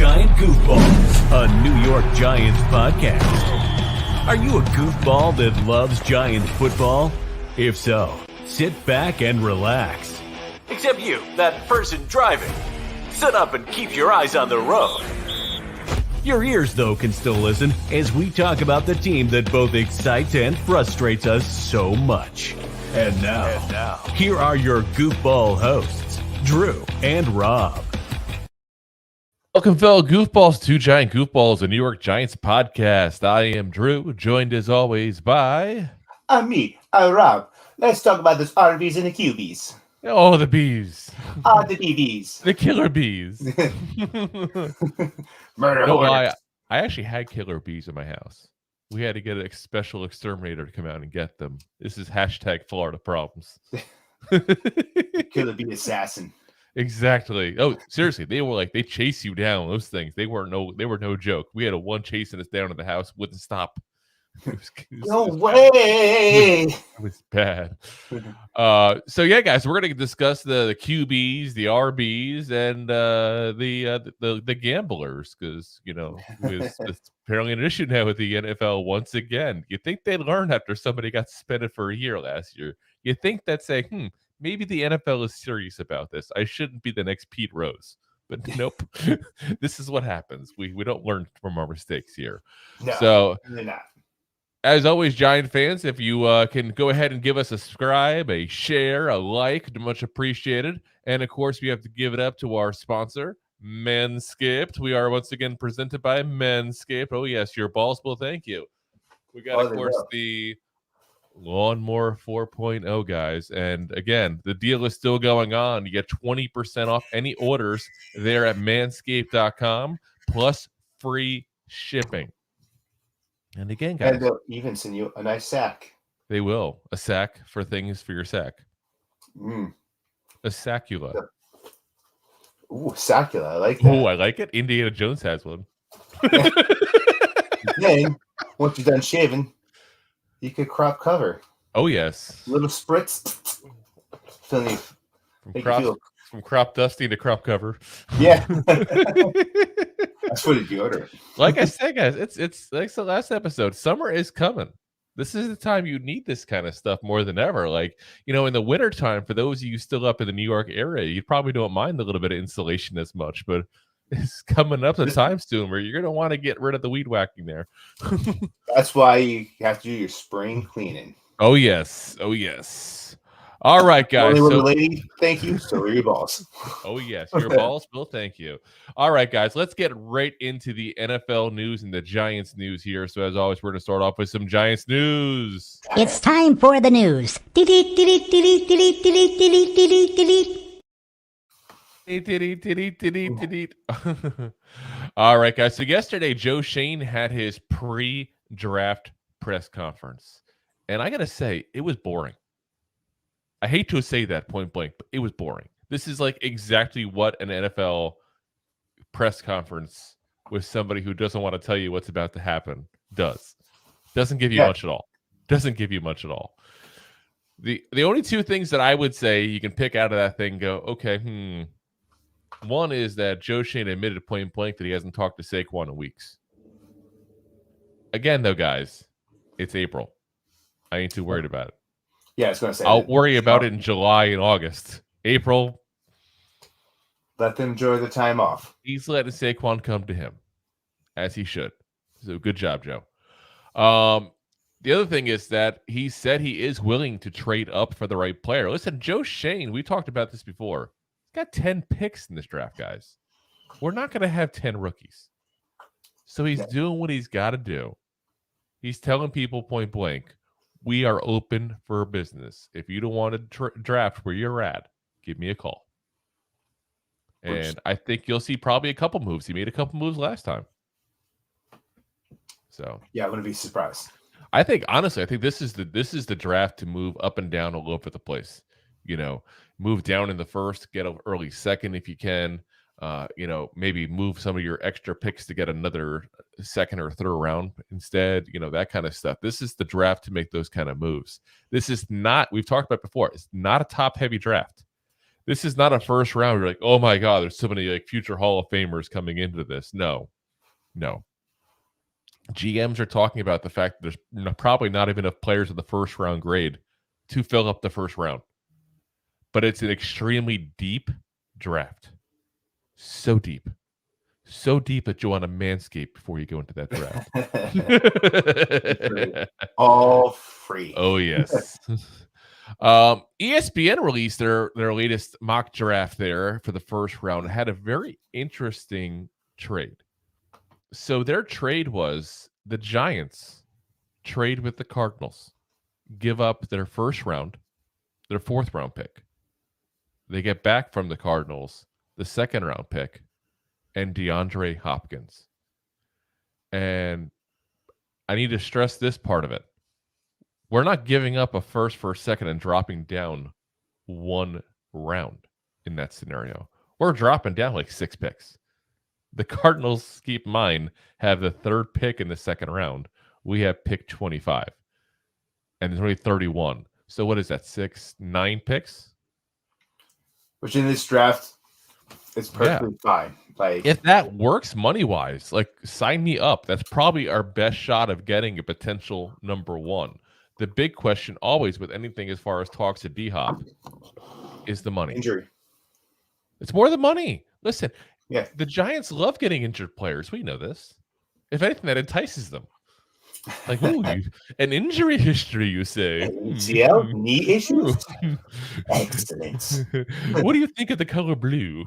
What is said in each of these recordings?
Giant Goofballs, a New York Giants podcast. Are you a goofball that loves Giant football? If so, sit back and relax. Except you, that person driving. Sit up and keep your eyes on the road. Your ears, though, can still listen as we talk about the team that both excites and frustrates us so much. And now, here are your goofball hosts, Drew and Rob. Welcome, fellow goofballs, to Giant Goofballs, a New York Giants podcast. I am Drew, joined as always by... I'm Rob. Let's talk about those RVs and the QBs. Oh, the bees. The BBs. The killer bees. Murder I actually had killer bees in my house. We had to get a special exterminator to come out and get them. This is hashtag Florida problems. Killer bee assassin. Exactly. Oh, seriously, they chase you down. Those things, they were no joke. We had one chasing us down in the house, wouldn't stop. No way. It was bad. So yeah, guys, we're gonna discuss the QBs, the RBs, and the gamblers, because it's apparently an issue now with the NFL once again. You think they'd learn after somebody got suspended for a year last year? You think they'd say, maybe the NFL is serious about this. I shouldn't be the next Pete Rose. But nope. This is what happens. We don't learn from our mistakes here. No, so they're not. As always, Giant fans, if you can go ahead and give us a subscribe, a share, a like, much appreciated. And of course, we have to give it up to our sponsor, Manscaped. We are once again presented by Manscaped. Oh yes, your balls will thank you. We got, of course, the Lawnmower 4.0, guys. And again, the deal is still going on. You get 20% off any orders there at manscaped.com, plus free shipping. And again, guys, And they'll even send you a nice sack. they will. A sack for things for your sack. A saccula. Ooh, saccula. I like that. Oh, I like it. Indiana Jones has one. Then, once you're done shaving, you could crop cover. Oh, yes. Little spritz. Feeling From crop dusting to crop cover. Yeah. That's for the deodorant. Like I said, guys, it's like the last episode. Summer is coming. This is the time you need this kind of stuff more than ever. Like, in the wintertime, for those of you still up in the New York area, you probably don't mind a little bit of insulation as much, but it's coming up a time soon where you're going to want to get rid of the weed whacking there. That's why you have to do your spring cleaning. Oh, yes. Oh, yes. All right, guys. Only with a lady, thank you. So are your balls. Oh, yes. Your balls will thank you. All right, guys. Let's get right into the NFL news and the Giants news here. So, as always, we're going to start off with some Giants news. It's time for the news. All right, guys. So, yesterday, Joe Shane had his pre-draft press conference. And I got to say, it was boring. I hate to say that point blank, but it was boring. This is like exactly what an NFL press conference with somebody who doesn't want to tell you what's about to happen does. Doesn't give you much at all. Doesn't give you much at all. The only two things that I would say you can pick out of that thing go, okay, One is that Joe Shane admitted point blank that he hasn't talked to Saquon in weeks. Again, though, guys, it's April. I ain't too worried about it. Yeah, I was going to say. I'll worry about it in July and August. April. Let them enjoy the time off. He's letting Saquon come to him, as he should. So good job, Joe. The other thing is that he said he is willing to trade up for the right player. Listen, Joe Shane, we talked about this before. He's got 10 picks in this draft, guys. We're not going to have 10 rookies. So he's doing what he's got to do. He's telling people point blank, we are open for business. If you don't want to draft where you're at, give me a call. And I think you'll see probably a couple moves. He made a couple moves last time. So yeah, I'm going to be surprised. I think honestly, this is the draft to move up and down all over the place. Move down in the first, get an early second if you can. Maybe move some of your extra picks to get another second or third round instead, that kind of stuff. This is the draft to make those kind of moves. This is not, we've talked about before, it's not a top heavy draft. This is not a first round. You're like, oh my God, there's so many like future Hall of Famers coming into this. No. GMs are talking about the fact that there's probably not even enough players in the first round grade to fill up the first round. But it's an extremely deep draft. So deep that you want to manscape before you go into that draft. All free. Oh, yes. ESPN released their latest mock draft there for the first round. It had a very interesting trade. So their trade was the Giants trade with the Cardinals, give up their first round, their fourth round pick. They get back from the Cardinals the second round pick and DeAndre Hopkins. And I need to stress this part of it. We're not giving up a first for a second and dropping down one round in that scenario. We're dropping down like 6 picks. The Cardinals, keep in mind, have the third pick in the second round. We have pick 25. And there's only 31. So what is that, 9 picks? Which in this draft is perfectly fine. Like, if that works money-wise, like sign me up. That's probably our best shot of getting a potential number one. The big question always with anything as far as talks to D-Hop is the money. Injury. It's more the money. Listen, yeah, the Giants love getting injured players. We know this. If anything, that entices them. Like, ooh, an injury history, you say? ACL, knee issues? Excellent. What do you think of the color blue?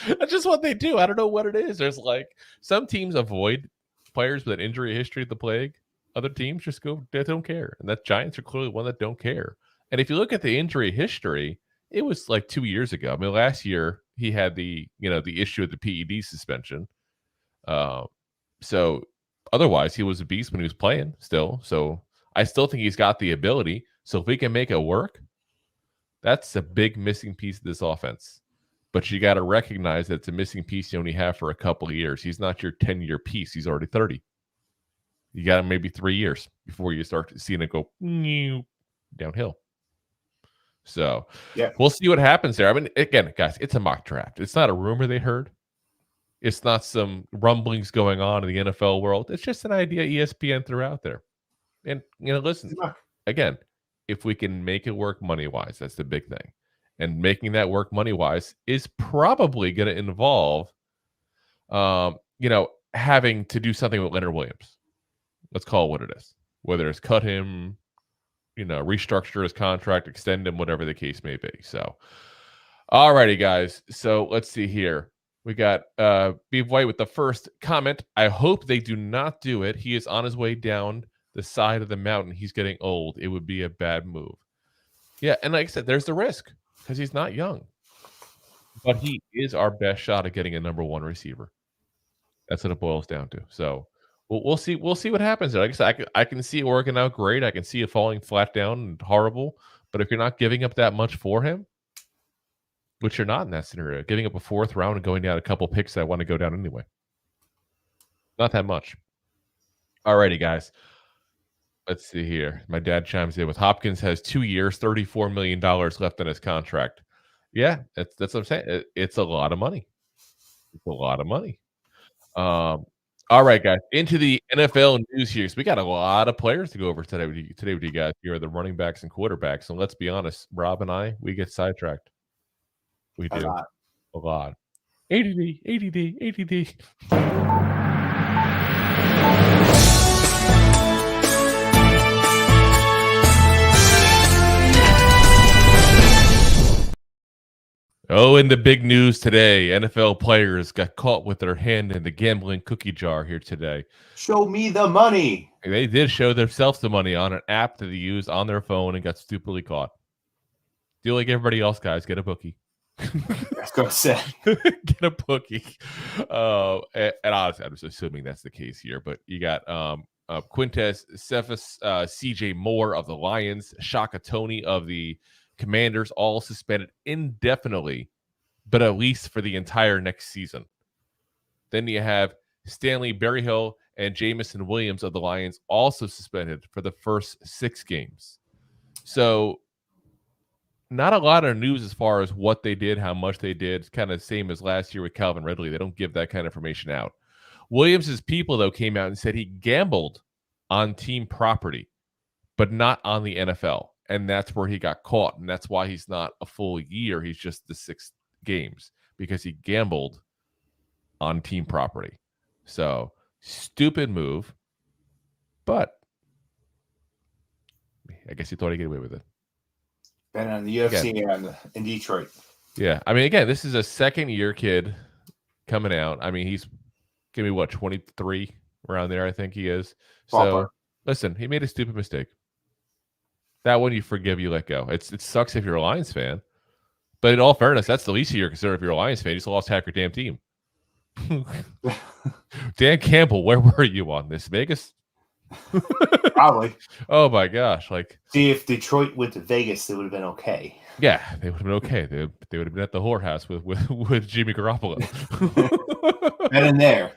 That's just what they do. I don't know what it is. There's like some teams avoid players with an injury history of the plague. Other teams just go, they don't care. And that Giants are clearly one that don't care. And if you look at the injury history, it was like 2 years ago. I mean, last year he had the issue of the PED suspension. So otherwise he was a beast when he was playing still. So I still think he's got the ability. So if we can make it work, that's a big missing piece of this offense. But you got to recognize that it's a missing piece you only have for a couple of years. He's not your 10-year piece. He's already 30. You got maybe 3 years before you start seeing it go downhill. So yeah, we'll see what happens there. I mean, again, guys, it's a mock draft. It's not a rumor they heard. It's not some rumblings going on in the NFL world. It's just an idea ESPN threw out there. And, listen, again, if we can make it work money-wise, that's the big thing. And making that work money-wise is probably going to involve, having to do something with Leonard Williams. Let's call it what it is. Whether it's cut him, restructure his contract, extend him, whatever the case may be. So, all righty, guys. So let's see here. We got Beav White with the first comment. I hope they do not do it. He is on his way down the side of the mountain. He's getting old. It would be a bad move. Yeah, and like I said, there's the risk because he's not young. But he is our best shot at getting a number one receiver. That's what it boils down to. So we'll see. We'll see what happens there. Like I said, I can see it working out great. I can see it falling flat down and horrible. But if you're not giving up that much for him, which you're not in that scenario, giving up a fourth round and going down a couple picks that want to go down anyway. Not that much. All righty, guys. Let's see here. My dad chimes in with Hopkins has 2 years, $34 million left in his contract. Yeah, that's what I'm saying. It's a lot of money. It's a lot of money. All right, guys. Into the NFL news here. So we got a lot of players to go over today with you guys. Here are the running backs and quarterbacks. And let's be honest, Rob and I, we get sidetracked. We do. A lot. ADD. Oh, and the big news today, NFL players got caught with their hand in the gambling cookie jar here today. Show me the money. They did show themselves the money on an app that they used on their phone and got stupidly caught. Do like everybody else, guys. Get a bookie. That's going to say. Get a bookie. And honestly, I'm just assuming that's the case here. But you got Quintez Cephas, CJ Moore of the Lions, Shaka Toney of the Commanders, all suspended indefinitely, but at least for the entire next season. Then you have Stanley Berryhill and Jamison Williams of the Lions also suspended for the first 6 games. So not a lot of news as far as what they did, how much they did. It's kind of the same as last year with Calvin Ridley. They don't give that kind of information out. Williams' people, though, came out and said he gambled on team property, but not on the NFL. And that's where he got caught. And that's why he's not a full year. He's just the 6 games because he gambled on team property. So, stupid move. But I guess he thought he'd get away with it. Been on the UFC and in Detroit. Yeah. I mean, again, this is a second-year kid coming out. I mean, he's going to be, 23 around there, I think he is. So, listen, he made a stupid mistake. That one you forgive, you let go. It sucks if you're a Lions fan. But in all fairness, that's the least you're considered if you're a Lions fan. You just lost half your damn team. Dan Campbell, where were you on this? Vegas? Probably. Oh, my gosh. See, if Detroit went to Vegas, it would have been okay. Yeah, they would have been okay. They would have been at the whorehouse with Jimmy Garoppolo. Been in there.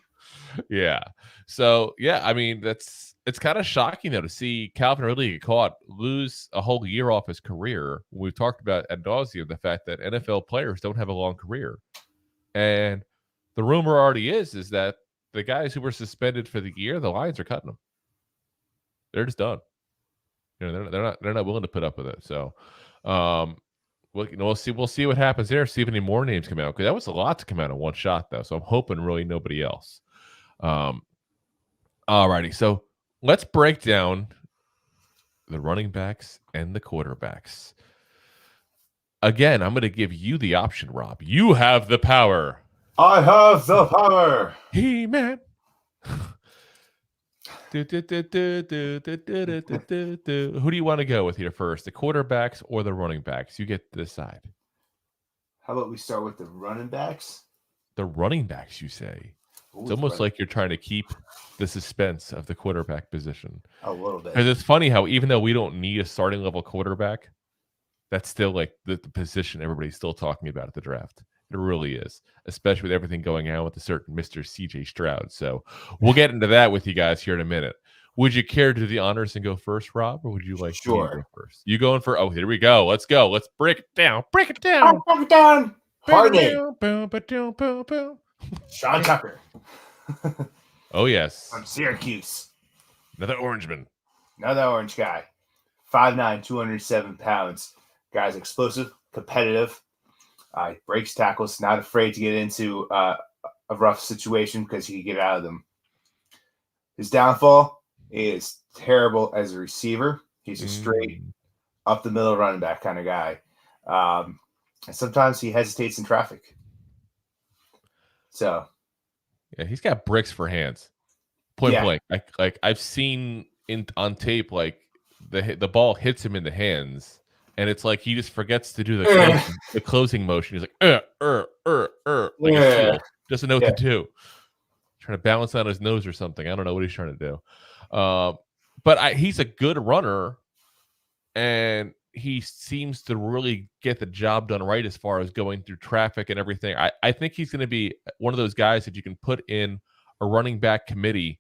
Yeah. So, yeah, I mean, it's kind of shocking, though, to see Calvin Ridley get caught, lose a whole year off his career. We've talked about ad nauseum the fact that NFL players don't have a long career. And the rumor already is that the guys who were suspended for the year, the Lions are cutting them. They're just done. They're not willing to put up with it. So, we'll see what happens there. See if any more names come out, because that was a lot to come out in one shot, though. So I'm hoping really nobody else. Alrighty, so let's break down the running backs and the quarterbacks. Again, I'm going to give you the option, Rob. You have the power. I have the power. He-Man. Who do you want to go with here first, the quarterbacks or the running backs? You get to decide. How about we start with the running backs? The running backs, you say? It's almost like you're trying to keep the suspense of the quarterback position. A little bit. Because it's funny how even though we don't need a starting level quarterback, that's still like the position everybody's still talking about at the draft. It really is, especially with everything going on with a certain Mr. CJ Stroud. So we'll get into that with you guys here in a minute. Would you care to do the honors and go first, Rob, or would you like to go first? You going for? Oh, here we go. Let's go. Let's break it down. Break it down. Break it down. Hard name. Boom. Sean Tucker. Oh, yes. From Syracuse. Another Orangeman. Another orange guy. 5'9", 207 pounds. Guy's explosive, competitive. Breaks tackles, not afraid to get into a rough situation because he can get out of them. His downfall is terrible as a receiver. He's a straight up the middle running back kind of guy. And sometimes he hesitates in traffic. So, yeah, he's got bricks for hands. Point blank. Like I've seen on tape, like the ball hits him in the hands, and it's like he just forgets to do the closing motion. He's like, like doesn't know what to do. Trying to balance on his nose or something. I don't know what he's trying to do. But he's a good runner, and he seems to really get the job done right as far as going through traffic and everything. I think he's going to be one of those guys that you can put in a running back committee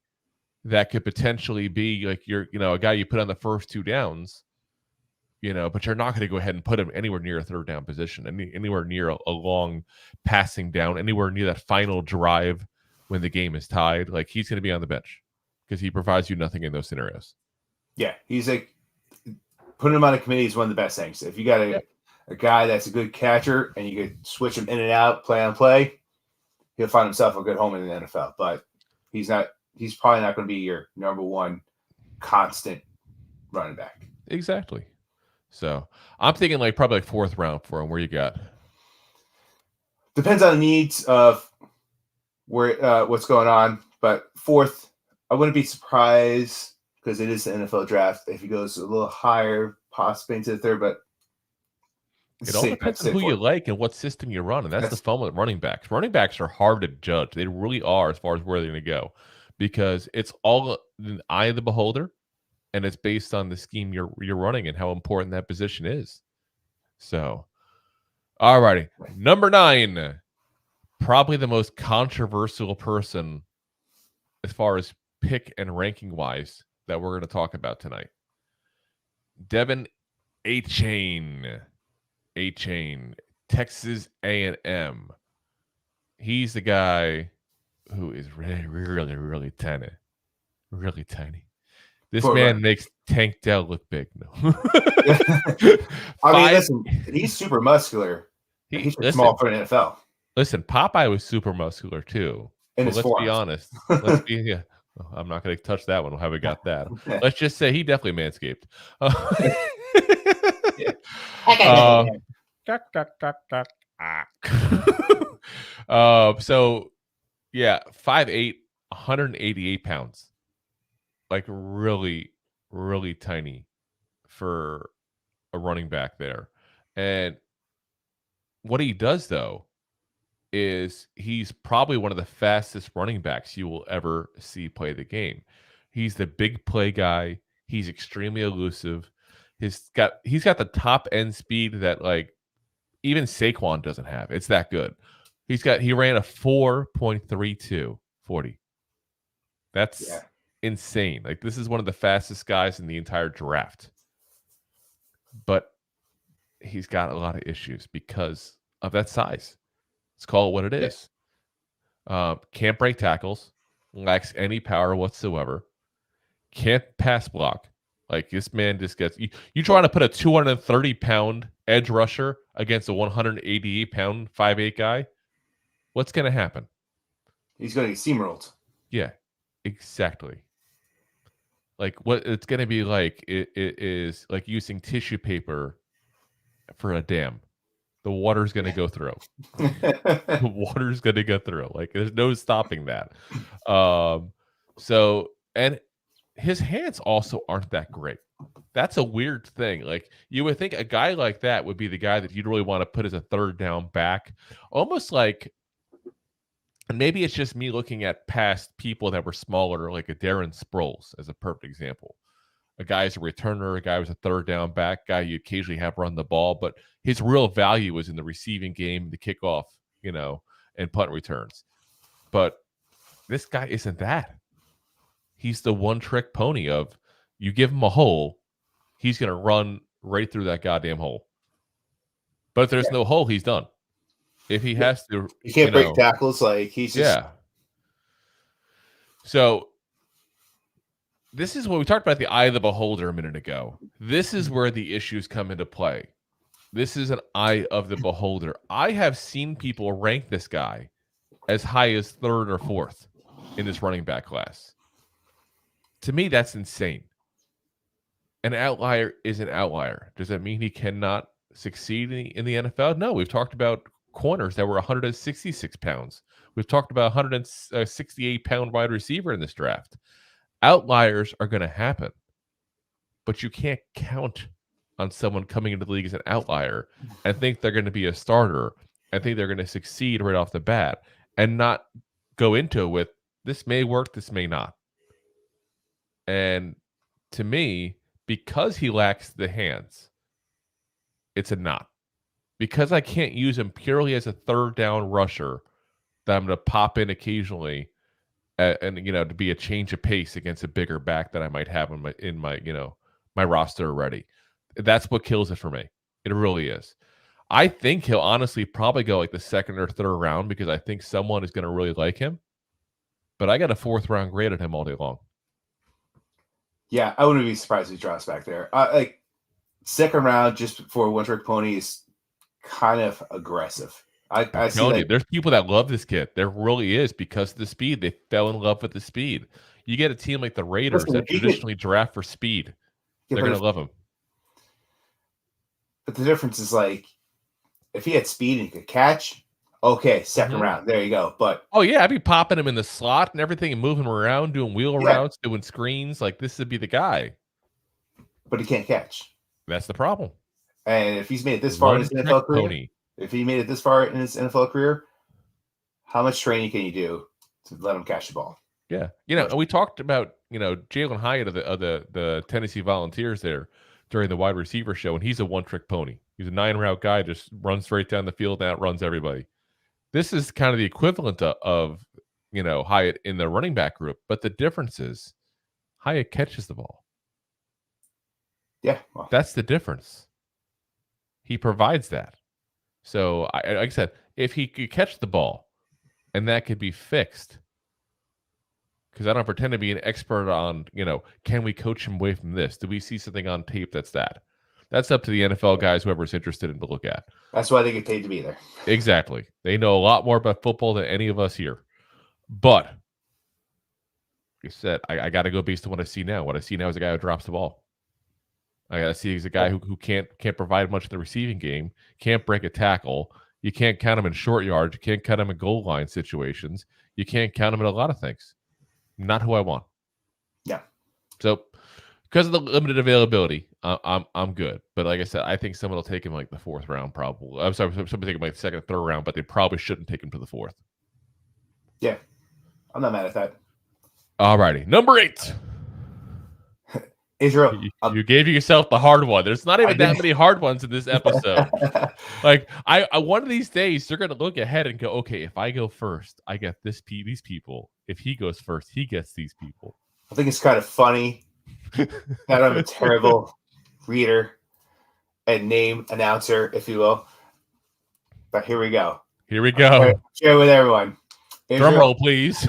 that could potentially be like a guy you put on the first 2 downs, but you're not going to go ahead and put him anywhere near a 3rd down position, anywhere near a long passing down, anywhere near that final drive when the game is tied. Like, he's going to be on the bench because he provides you nothing in those scenarios. Yeah, he's like, putting him on a committee is one of the best things. If you got a guy that's a good catcher and you could switch him in and out, play on play, he'll find himself a good home in the NFL. But he's probably not going to be your number one constant running back. Exactly. So I'm thinking probably 4th round for him. Where you got? Depends on the needs of where what's going on. But 4th, I wouldn't be surprised because it is the NFL draft if he goes a little higher, possibly into the 3rd. But it all depends on who you like and what system you run. And that's the fun with running backs. Running backs are hard to judge. They really are as far as where they're going to go, because it's all in the eye of the beholder, and it's based on the scheme you're running and how important that position is. So, all righty. Number 9, probably the most controversial person as far as pick and ranking wise that we're going to talk about tonight. Devin A-Chain. A-Chain, Texas A&M. He's the guy who is really, really, really tiny. Really tiny. This man makes Tank Dell look big. No. I mean, listen, he's super muscular. He's small for an NFL. Listen, Popeye was super muscular too. But let's be honest. I'm not going to touch that one. How we got that? Let's just say he definitely manscaped. So yeah, 5'8", 188 pounds. Like really, really tiny for a running back there. And what he does though is he's probably one of the fastest running backs you will ever see play the game. He's the big play guy. He's extremely elusive. He's got the top end speed that like even Saquon doesn't have. It's that good. He ran a 4.32 40. That's insane. Like this is one of the fastest guys in the entire draft. But he's got a lot of issues because of that size. Let's call it what it is. Can't break tackles, lacks any power whatsoever, can't pass block. Like this man just gets you trying to put a 230-pound edge rusher against a 188-pound 5'8" guy. What's going to happen? He's going to get steamrolled. Yeah, exactly. Like what it's going to be like it is like using tissue paper for a dam. The water's going to go through. The water's going to go through. Like there's no stopping that. So and his hands also aren't that great. That's a weird thing. Like you would think a guy like that would be the guy that you'd really want to put as a third down back, almost like. And maybe it's just me looking at past people that were smaller, like a Darren Sproles as a perfect example. A guy's a returner, a guy was a third down back, guy you occasionally have run the ball, but his real value was in the receiving game, the kickoff, and punt returns. But this guy isn't that. He's the one-trick pony of you give him a hole, he's going to run right through that goddamn hole. But if there's no hole, he's done. If he has to, he can't break tackles. Like he's just So this is what we talked about the eye of the beholder a minute ago. This is where the issues come into play. This is an eye of the beholder. I have seen people rank this guy as high as third or fourth in this running back class. To me, that's insane. An outlier is an outlier. Does that mean he cannot succeed in the NFL? No, we've talked about corners that were 166 pounds. We've talked about 168-pound wide receiver in this draft. Outliers are going to happen, but you can't count on someone coming into the league as an outlier and think they're going to be a starter and think they're going to succeed right off the bat and not go into it with this may work, this may not. And to me, because he lacks the hands, it's a not. Because I can't use him purely as a third down rusher that I'm going to pop in occasionally and to be a change of pace against a bigger back that I might have in my roster already. That's what kills it for me. It really is. I think he'll honestly probably go like the second or third round because I think someone is going to really like him. But I got a 4th round grade at him all day long. Yeah, I wouldn't be surprised if he drops back there. Like second round just for one trick pony is kind of aggressive. I see that. There's people that love this kid. There really is because of the speed. They fell in love with the speed. You get a team like the Raiders that traditionally draft for speed. They're going to love him. But the difference is like if he had speed and he could catch, okay, second round. There you go. But I'd be popping him in the slot and everything and moving him around, doing wheel routes, doing screens. Like this would be the guy. But he can't catch. That's the problem. And if he's made it this far in his NFL career, how much training can you do to let him catch the ball? Yeah. We talked about, Jalen Hyatt of the Tennessee Volunteers there during the wide receiver show, and he's a one-trick pony. He's a 9-route guy, just runs straight down the field and outruns everybody. This is kind of the equivalent of Hyatt in the running back group, but the difference is Hyatt catches the ball. Yeah. Well. That's the difference. he provides that. So, like I said, if he could catch the ball and that could be fixed, because I don't pretend to be an expert on, can we coach him away from this? Do we see something on tape that's that? That's up to the NFL guys, whoever's interested in to look at. That's why they get paid to be there. Exactly. They know a lot more about football than any of us here. But, like I said, I got to go based on what I see now. What I see now is a guy who drops the ball. I got to see he's a guy who can't provide much in the receiving game, can't break a tackle. You can't count him in short yards. You can't count him in goal line situations. You can't count him in a lot of things. Not who I want. Yeah. So, because of the limited availability, I'm good. But like I said, I think someone will take him like the 4th round, probably. I'm sorry, somebody take him like the 2nd, 3rd round, but they probably shouldn't take him to the 4th. Yeah, I'm not mad at that. All righty, number 8. Israel. You gave yourself the hard one. There's not even that many hard ones in this episode. Like I one of these days, they're going to look ahead and go, okay, if I go first, I get these people. If he goes first, he gets these people. I think it's kind of funny that I'm a terrible reader and name announcer, if you will. But here we go. Here we go. Share with everyone. Drum roll, please.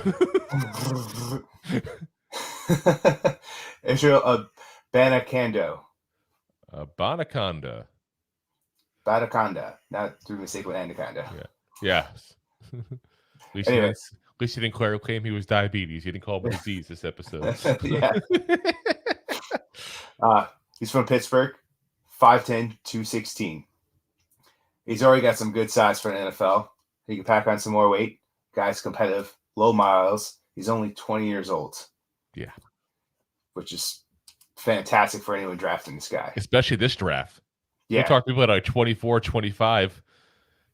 Israel Banakando. Banaconda. Banaconda. Not through mistake with anaconda. Yeah. At least he didn't claim he was diabetes. He didn't call him a disease this episode. Yeah. He's from Pittsburgh. 5'10", 216. He's already got some good size for an NFL. He can pack on some more weight. Guy's competitive. Low miles. He's only 20 years old. Yeah. Which is fantastic for anyone drafting this guy. Especially this draft. Yeah. We talk to people at like 24, 25.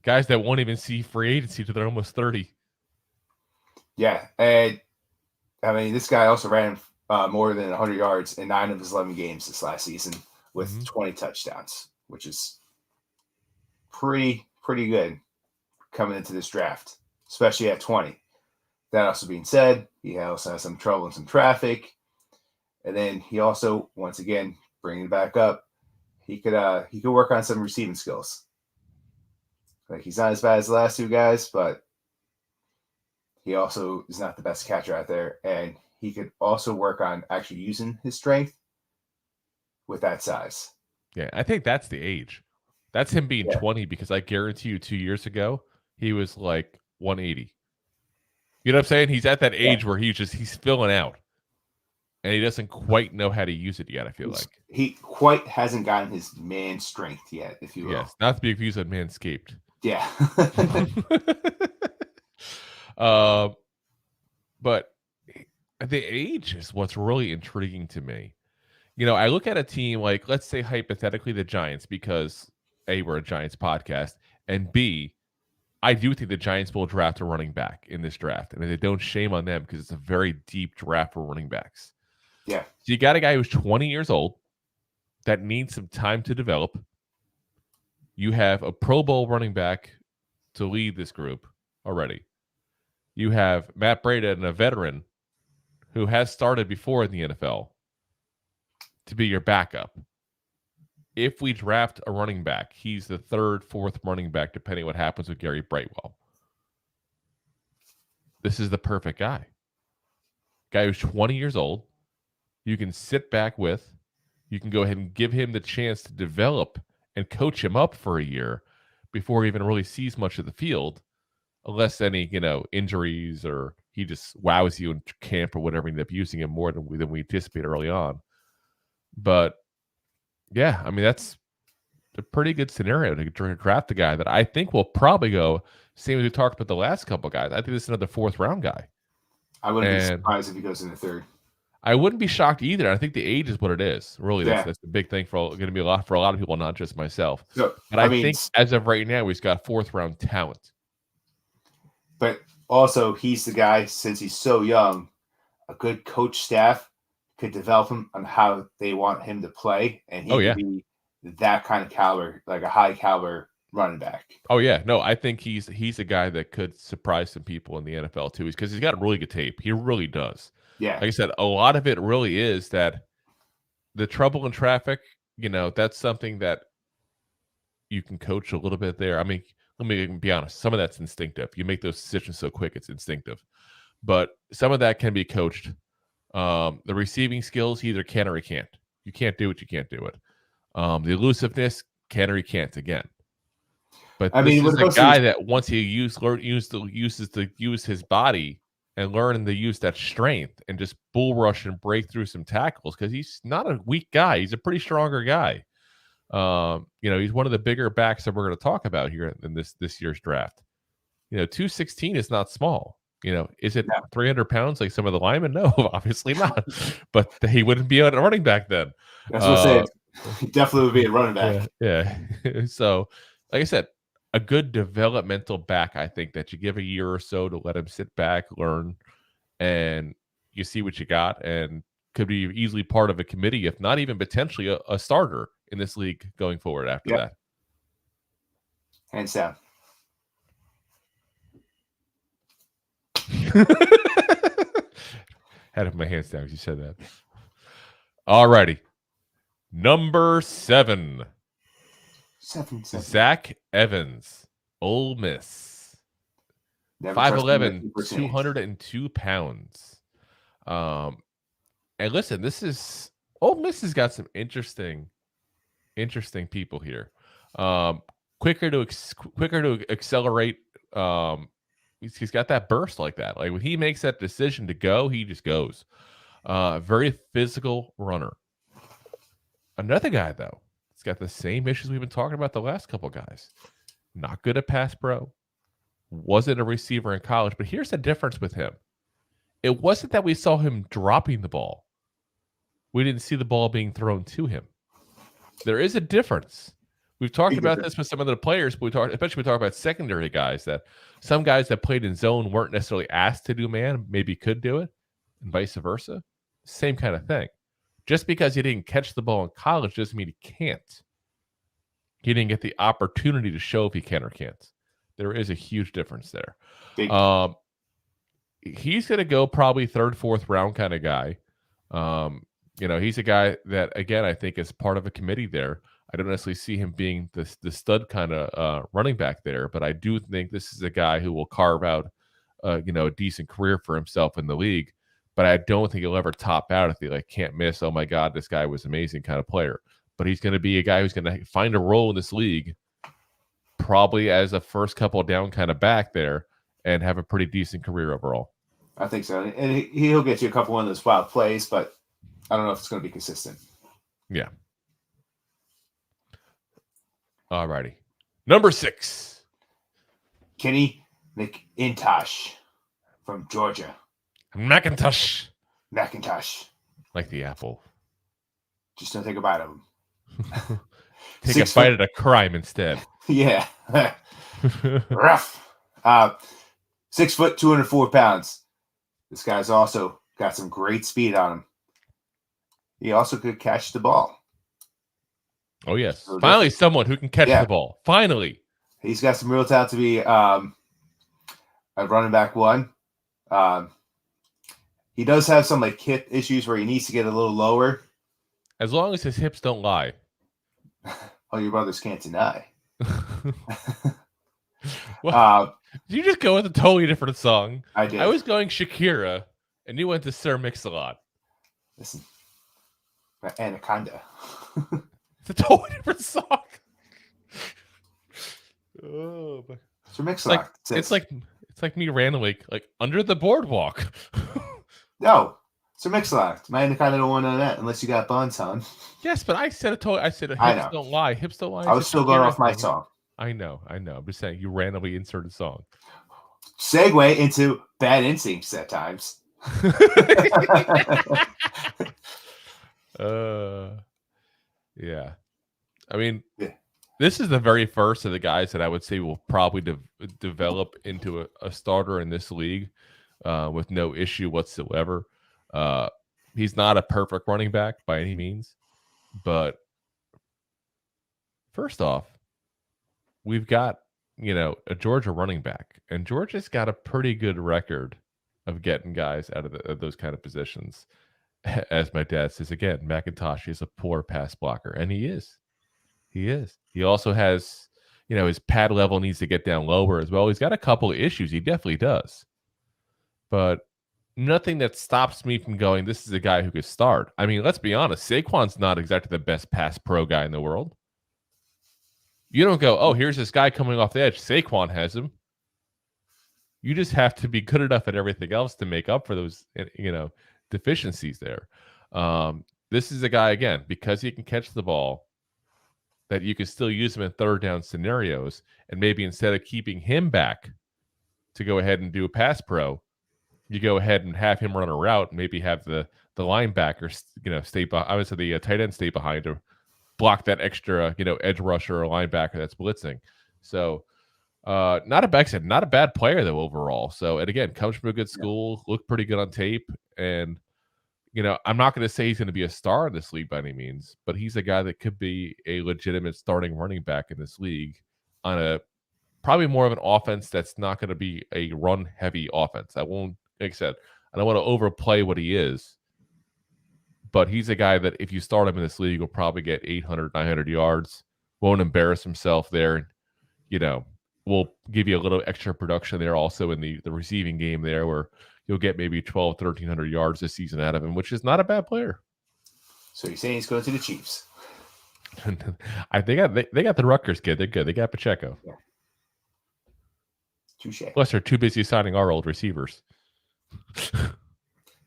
Guys that won't even see free agency till they're almost 30. Yeah. And, I mean, this guy also ran more than 100 yards in 9 of his 11 games this last season with 20 touchdowns, which is pretty good coming into this draft, especially at 20. That also being said, he also has some trouble in some traffic. And then he also, once again, bringing it back up, he could work on some receiving skills. Like, he's not as bad as the last 2 guys, but he also is not the best catcher out there. And he could also work on actually using his strength with that size. Yeah, I think that's the age. That's him being 20, because I guarantee you 2 years ago, he was like 180. You know what I'm saying? He's at that age where he's filling out. And he doesn't quite know how to use it yet, I feel like. He quite hasn't gotten his man strength yet, if you will. Yes, not to be confused with Manscaped. Yeah. But the age is what's really intriguing to me. I look at a team like, let's say hypothetically the Giants, because A, we're a Giants podcast, and B, I do think the Giants will draft a running back in this draft. And they don't, shame on them, because it's a very deep draft for running backs. Yeah. So you got a guy who's 20 years old that needs some time to develop. You have a Pro Bowl running back to lead this group already. You have Matt Breida, and a veteran who has started before in the NFL, to be your backup. If we draft a running back, he's the 3rd, 4th running back, depending what happens with Gary Brightwell. This is the perfect guy. Guy who's 20 years old. You can sit back with. You can go ahead and give him the chance to develop and coach him up for a year before he even really sees much of the field, unless any, injuries, or he just wows you in camp or whatever, and end up using him more than we anticipate early on. But yeah, I mean, that's a pretty good scenario to draft the guy that I think will probably go, same as we talked about the last couple guys. I think this is another 4th round guy. I wouldn't be surprised if he goes in the 3rd. I wouldn't be shocked either. I think the age is what it is. Really, that's the big thing going to be a lot for a lot of people, not just myself. So, but I think as of right now, he's got 4th round talent. But also, he's the guy, since he's so young, a good coach staff could develop him on how they want him to play, and he could be that kind of caliber, like a high caliber running back. Oh yeah, no, I think he's a guy that could surprise some people in the NFL too, because he's got really good tape. He really does. Yeah, like I said, a lot of it really is that the trouble in traffic. That's something that you can coach a little bit there. I mean, let me be honest. Some of that's instinctive. You make those decisions so quick, it's instinctive. But some of that can be coached. The receiving skills, he either can or he can't. You can't do it, you can't do it. The elusiveness, can or he can't again. But I this mean, is a guy that once he uses to use his body and learn to use that strength and just bull rush and break through some tackles, because he's not a weak guy. He's a pretty stronger guy. He's one of the bigger backs that we're going to talk about here in this year's draft. 216 is not small. Is it 300 pounds like some of the linemen? No, obviously not. But he wouldn't be a running back then. That's what I'm saying. He definitely would be a running back. Yeah. So, like I said, a good developmental back, I think, that you give a year or so to let him sit back, learn, and you see what you got, and could be easily part of a committee, if not even potentially a starter in this league going forward after that. Hands down. Had my hands down as you said that. All righty. Number 7. Seven. Zach Evans, Ole Miss. 5'11", 202 pounds. And listen, Ole Miss has got some interesting people here. Quicker to accelerate. He's got that burst like that. Like when he makes that decision to go, he just goes. Very physical runner. Another guy though, he's got the same issues we've been talking about the last couple guys. Not good at pass pro. Wasn't a receiver in college, but here's the difference with him. It wasn't that we saw him dropping the ball. We didn't see the ball being thrown to him. There is a difference. We've talked about this with some of the players, but especially we talk about secondary guys, that some guys that played in zone weren't necessarily asked to do man, maybe could do it, and vice versa. Same kind of thing. Just because he didn't catch the ball in college doesn't mean he can't. He didn't get the opportunity to show if he can or can't. There is a huge difference there. He's going to go probably 3rd, 4th round kind of guy. He's a guy that, again, I think is part of a committee there. I don't necessarily see him being the stud kind of running back there, but I do think this is a guy who will carve out, a decent career for himself in the league. But I don't think he'll ever top out if he can't miss. Oh my God, this guy was amazing kind of player. But he's going to be a guy who's going to find a role in this league, probably as a first couple down kind of back there, and have a pretty decent career overall. I think so, and he'll get you a couple of those wild plays, but I don't know if it's going to be consistent. Yeah. All righty. Number 6. Kenny McIntosh from Georgia. McIntosh. Like the apple. Just don't take a bite of him. Take a bite at a crime instead. Yeah. Rough. 6 foot, 204 pounds. This guy's also got some great speed on him. He also could catch the ball. Oh, yes. So finally, someone who can catch the ball. Finally. He's got some real talent to be a running back one. He does have some hip issues where he needs to get a little lower. As long as his hips don't lie. Oh, your brothers can't deny. Did you just go with a totally different song? I did. I was going Shakira, and you went to Sir Mix-a-Lot. Listen, Anaconda. It's a totally different song. Oh, but Sir Mix-a-Lot. It's like me randomly under the boardwalk. No, Sir Mix-a-Lot. My Anaconda don't want none of that unless you got buns on. Yes, but I said hips don't lie. Hips don't lie. I was still going off my song. I know. I'm just saying you randomly inserted song. Segue into Bad Instincts at times. Yeah. I mean, this is the very first of the guys that I would say will probably develop into a starter in this league with no issue whatsoever. He's not a perfect running back by any means, but first off, we've got, a Georgia running back, and Georgia's got a pretty good record of getting guys out of those kind of positions. As my dad says, again, McIntosh is a poor pass blocker, and he is. He is. He also has, his pad level needs to get down lower as well. He's got a couple of issues. He definitely does. But nothing that stops me from going, this is a guy who could start. I mean, let's be honest. Saquon's not exactly the best pass pro guy in the world. You don't go, oh, here's this guy coming off the edge. Saquon has him. You just have to be good enough at everything else to make up for those, deficiencies there. This is a guy, again, because he can catch the ball, that you can still use him in third down scenarios. And maybe instead of keeping him back to go ahead and do a pass pro, you go ahead and have him run a route, and maybe have the linebacker, stay behind. I would say the tight end stay behind to block that extra, edge rusher or linebacker that's blitzing. So, not a bad player though overall. So, and again, comes from a good school, looked pretty good on tape, and I'm not going to say he's going to be a star in this league by any means, but he's a guy that could be a legitimate starting running back in this league on a probably more of an offense that's not going to be a run heavy offense. Like I said, I don't want to overplay what he is, but he's a guy that if you start him in this league, will probably get 800, 900 yards, won't embarrass himself there. Will give you a little extra production there also in the receiving game there, where you'll get maybe 1,300 yards this season out of him, which is not a bad player. So you're saying he's going to the Chiefs? I think they got the Rutgers kid. They're good. They got Pacheco. Yeah. Touche. Plus, they're too busy signing our old receivers.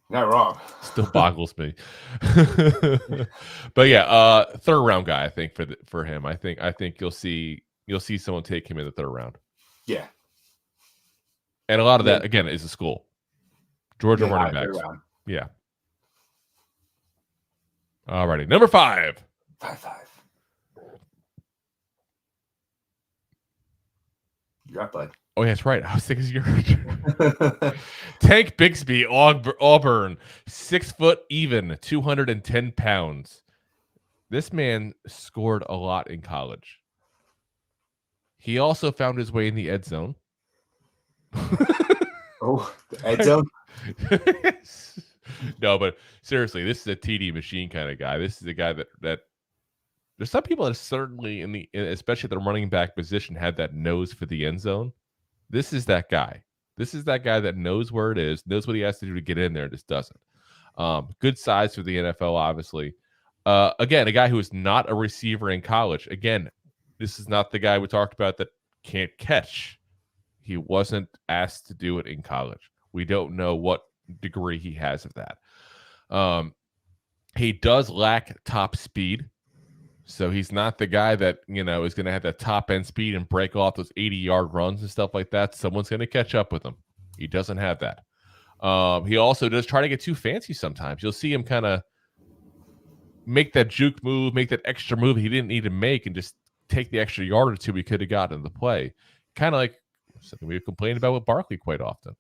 Not wrong. Still boggles me. But yeah, third round guy. I think for him, I think you'll see someone take him in the third round. Yeah. And a lot of that again is the school. Georgia running backs. Yeah. All righty. Number 5. 5-5. You're up, bud. Oh, yeah, that's right. I was thinking you're Tank Bixby, Auburn, 6 foot even, 210 pounds. This man scored a lot in college. He also found his way in the ed zone. Oh, the ed zone? No, but seriously, this is a TD machine kind of guy. This is a guy that there's some people that certainly especially the running back position had that nose for the end zone. This is that guy. This is that guy that knows where it is, knows what he has to do to get in there, and just doesn't. Good size for the NFL, obviously. Again, a guy who is not a receiver in college. Again, this is not the guy we talked about that can't catch. He wasn't asked to do it in college. We don't know what degree he has of that. He does lack top speed. So he's not the guy that, is going to have that top end speed and break off those 80-yard runs and stuff like that. Someone's going to catch up with him. He doesn't have that. He also does try to get too fancy sometimes. You'll see him kind of make that juke move, make that extra move he didn't need to make, and just take the extra yard or two he could have gotten in the play. Kind of like something we've complained about with Barkley quite often.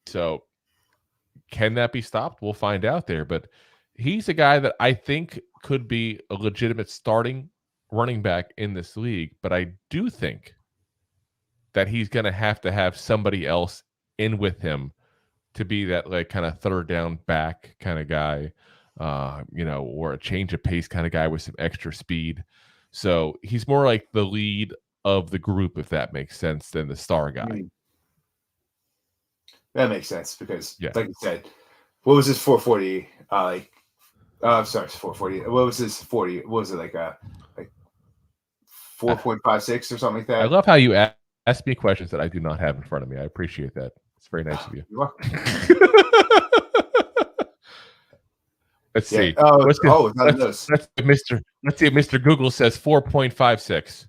So can that be stopped? We'll find out there. But he's a guy that I think could be a legitimate starting running back in this league. But I do think that he's going to have somebody else in with him to be that like kind of third down back kind of guy, or a change of pace kind of guy with some extra speed. So he's more like the lead of the group, if that makes sense, than the star guy. That makes sense because, like you said, what was his 440? I'm sorry, 440. What was his 40? What was it like 4.56 or something like that? I love how you ask me questions that I do not have in front of me. I appreciate that. It's very nice of you. You're welcome. Let's see. Let's see if Mr. Google says 4.56.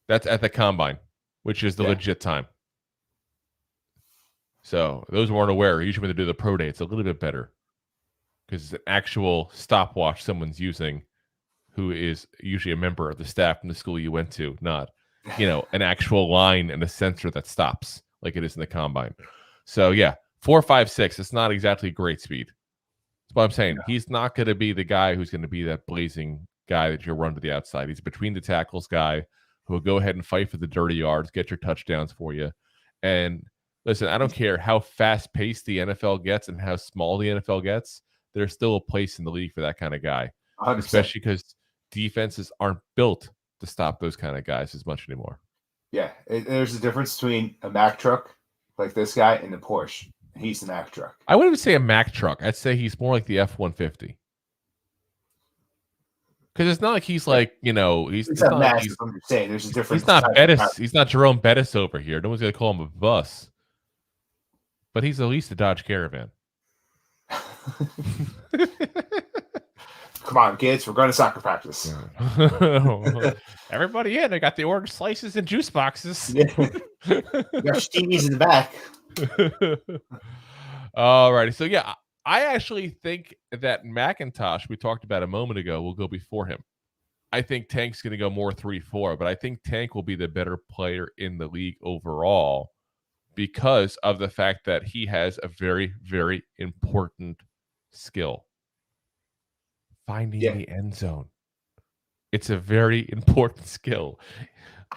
That's at the combine, which is the legit time. So those who aren't aware, usually when they do the pro day, it's a little bit better because it's an actual stopwatch someone's using who is usually a member of the staff from the school you went to, not, an actual line and a sensor that stops like it is in the combine. So 4.56. It's not exactly great speed. That's what I'm saying. Yeah. He's not going to be the guy who's going to be that blazing guy that you'll run to the outside. He's between the tackles guy who will go ahead and fight for the dirty yards, get your touchdowns for you. And listen, I don't care how fast-paced the NFL gets and how small the NFL gets. There's still a place in the league for that kind of guy, 100%. especially because defenses aren't built to stop those kind of guys as much anymore. Yeah, there's a difference between a Mack truck like this guy and the Porsche. He's the Mack truck. I wouldn't even say a Mack truck. I'd say he's more like the F-150. Because it's not like he's like, he's not not Mack. like he's, I'm just saying there's a difference. he's not Bettis. He's not Jerome Bettis over here. No one's gonna call him a bus. But he's at least a Dodge Caravan. Come on, kids, we're going to soccer practice. Everybody in. I got the orange slices and juice boxes. Yeah. You got Stevies in the back. All righty. So, yeah, I actually think that McIntosh, we talked about a moment ago, will go before him. I think Tank's going to go more 3-4, but I think Tank will be the better player in the league overall because of the fact that he has a very, very important skill. Finding the end zone. It's a very important skill.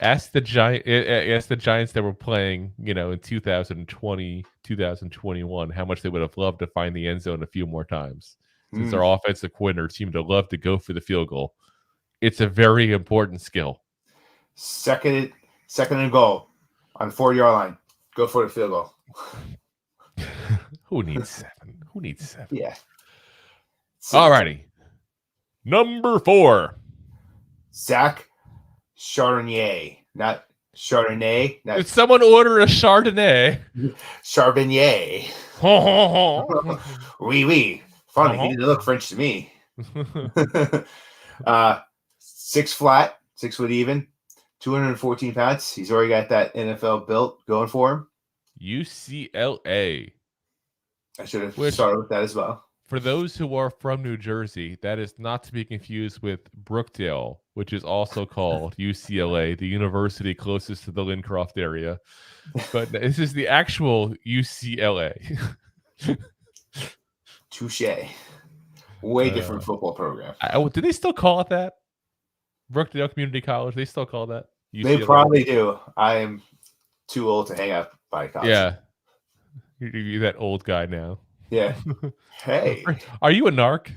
Ask the Giants that were playing, in 2020, 2021, how much they would have loved to find the end zone a few more times. Since their offensive coordinator seemed to love to go for the field goal. It's a very important skill. Second and goal on the 4-yard line. Go for the field goal. Who needs 7? Who needs 7? Yeah. All righty. Number 4. Zach Charbonnet. Not Chardonnay. Did someone order a Chardonnay? Charbonnet. Oui. Funny. He didn't look French to me. 6 flat, 6 foot even, 214 pounds. He's already got that NFL built going for him. UCLA. I should have started with that as well. For those who are from New Jersey, that is not to be confused with Brookdale, which is also called UCLA, the university closest to the Lincroft area. But this is the actual UCLA. Touche. Way different football program. Do they still call it that? Brookdale Community College, they still call that UCLA? They probably do. I am too old to hang out by college. Yeah. You're that old guy now. Yeah. Hey. Are you a narc?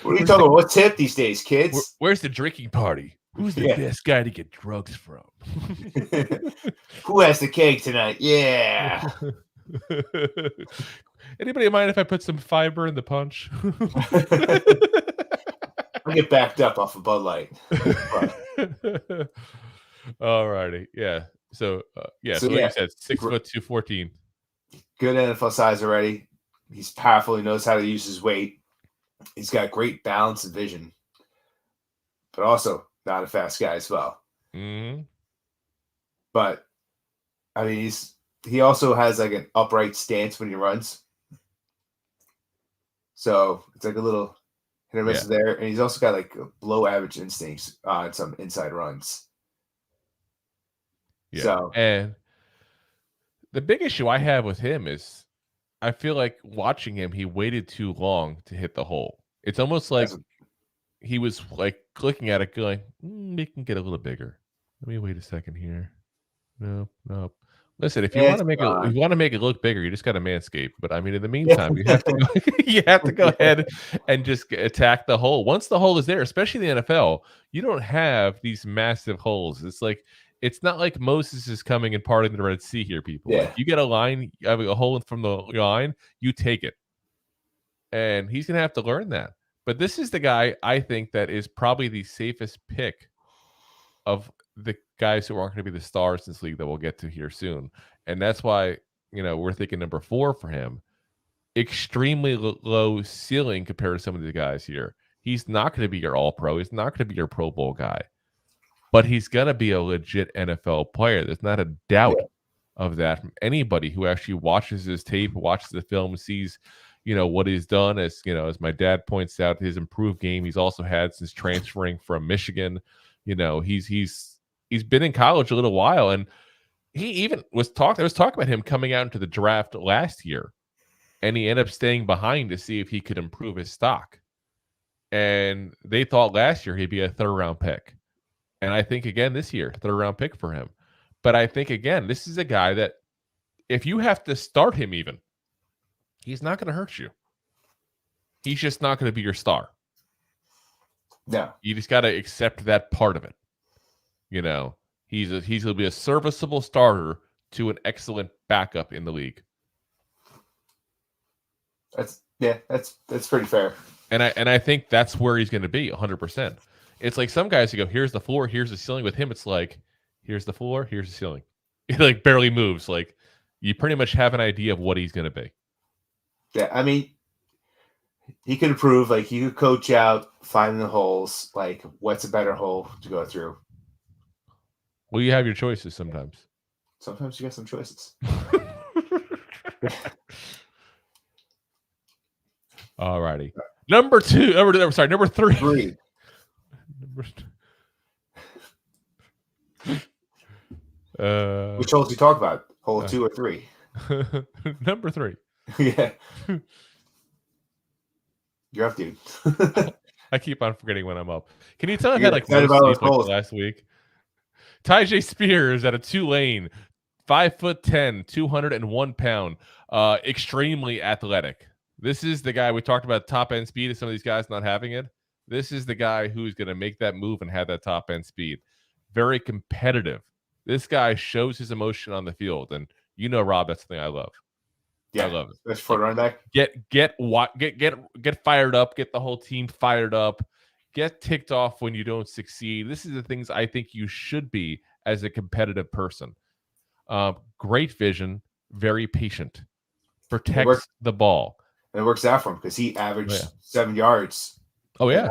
What are you talking about? What's hip these days, kids? Where's the drinking party? Who's the best guy to get drugs from? Who has the cake tonight? Yeah. Anybody mind if I put some fiber in the punch? I get backed up off of Bud Light. All righty. Yeah. So you said 6 foot 214. Good NFL size already. He's powerful. He knows how to use his weight. He's got great balance and vision, but also not a fast guy as well. Mm-hmm. But I mean, he also has like an upright stance when he runs. So it's like a little hit or miss there. And he's also got like below average instincts on some inside runs. Yeah. So, and the big issue I have with him is I feel like watching him, he waited too long to hit the hole. It's almost like he was like looking at it going, it can get a little bigger. Let me wait a second here. Nope. Listen, if you want to make it look bigger, you just got to manscape. But I mean, in the meantime, you have to go ahead and just attack the hole. Once the hole is there, especially in the NFL, you don't have these massive holes. It's not like Moses is coming and parting the Red Sea here, people. Yeah. Like, you get a line, you have a hole from the line, you take it. And he's going to have to learn that. But this is the guy I think that is probably the safest pick of the guys who aren't going to be the stars in this league that we'll get to here soon. And that's why, we're thinking number 4 for him. Extremely low ceiling compared to some of the guys here. He's not going to be your all-pro. He's not going to be your Pro Bowl guy. But he's going to be a legit NFL player. There's not a doubt of that from anybody who actually watches his tape, watches the film, sees, what he's done. As my dad points out, his improved game he's also had since transferring from Michigan. He's been in college a little while, and he even was talking about him coming out into the draft last year, and he ended up staying behind to see if he could improve his stock. And they thought last year he'd be a 3rd-round pick. And I think, again, this year, 3rd-round pick for him. But I think, again, this is a guy that if you have to start him even, he's not going to hurt you. He's just not going to be your star. No. You just got to accept that part of it. You know, he's going to be a serviceable starter to an excellent backup in the league. That's pretty fair. And I think that's where he's going to be 100%. It's like some guys who go, here's the floor, here's the ceiling. With him, it's like, here's the floor, here's the ceiling. It like barely moves. Like you pretty much have an idea of what he's going to be. Yeah, I mean, he could improve. Like he could coach out, finding the holes. Like what's a better hole to go through? Well, you have your choices sometimes. Sometimes you get some choices. All righty. Number three. Which holes you talk about? Hole 2 or 3? Number 3. Yeah. You're up, dude. I keep on forgetting when I'm up. Can you tell I've had like last week? Tyjae Spears at a Tulane, 5'10", 201 pound, extremely athletic. This is the guy we talked about top end speed of some of these guys not having it. This is the guy who's going to make that move and have that top end speed. Very competitive. This guy shows his emotion on the field, and you know, Rob, that's the thing I love. Yeah, I love it. That's for running back. Get fired up. Get the whole team fired up. Get ticked off when you don't succeed. This is the things I think you should be as a competitive person. Great vision, very patient, protects the ball. And it works out for him because he averaged 7 yards. Oh yeah,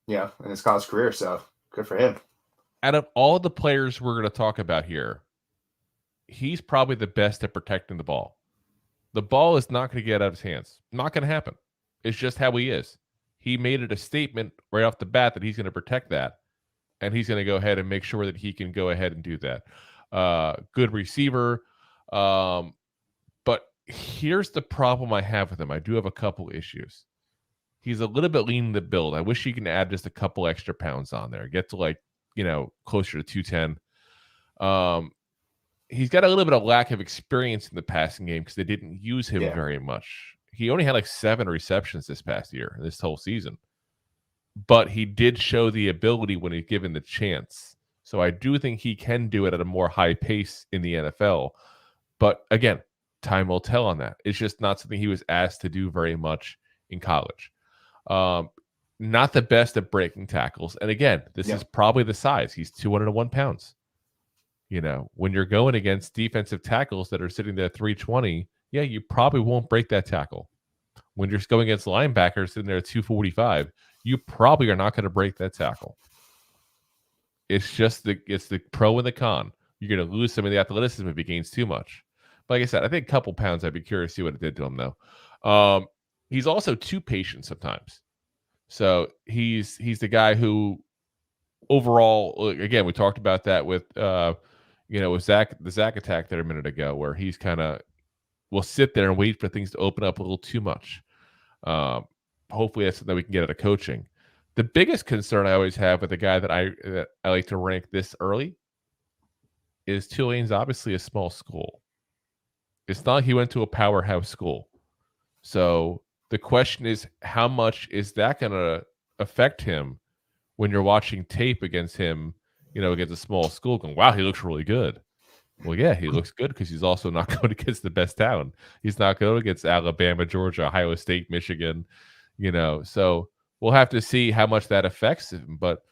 in his college career. So good for him. Out of all the players we're going to talk about here, he's probably the best at protecting the ball. The ball is not going to get out of his hands. Not going to happen. It's just how he is. He made it a statement right off the bat that he's going to protect that, and he's going to go ahead and make sure that he can go ahead and do that. Good receiver. But here's the problem I have with him. I do have a couple issues. He's a little bit lean in the build. I wish he can add just a couple extra pounds on there. Get to like, closer to 210. He's got a little bit of lack of experience in the passing game because they didn't use him very much. He only had like 7 receptions this past year, this whole season. But he did show the ability when he's given the chance. So I do think he can do it at a more high pace in the NFL. But again, time will tell on that. It's just not something he was asked to do very much in college. Not the best at breaking tackles. And again, this is probably the size. He's 201 pounds. When you're going against defensive tackles that are sitting there at 320, you probably won't break that tackle. When you're going against linebackers sitting there at 245, you probably are not going to break that tackle. It's just the pro and the con. You're going to lose some of the athleticism if he gains too much. But like I said, I think a couple pounds, I'd be curious to see what it did to him, though. He's also too patient sometimes. So he's the guy who overall, again, we talked about that with with the Zach attack there a minute ago, where he's kind of will sit there and wait for things to open up a little too much. Hopefully that's something we can get out of coaching. The biggest concern I always have with a guy that I like to rank this early is Tulane's obviously a small school. It's not like he went to a powerhouse school. So the question is, how much is that going to affect him when you're watching tape against him, against a small school going, wow, he looks really good. Well, yeah, he looks good because he's also not going against the best talent. He's not going against Alabama, Georgia, Ohio State, Michigan, So we'll have to see how much that affects him. But,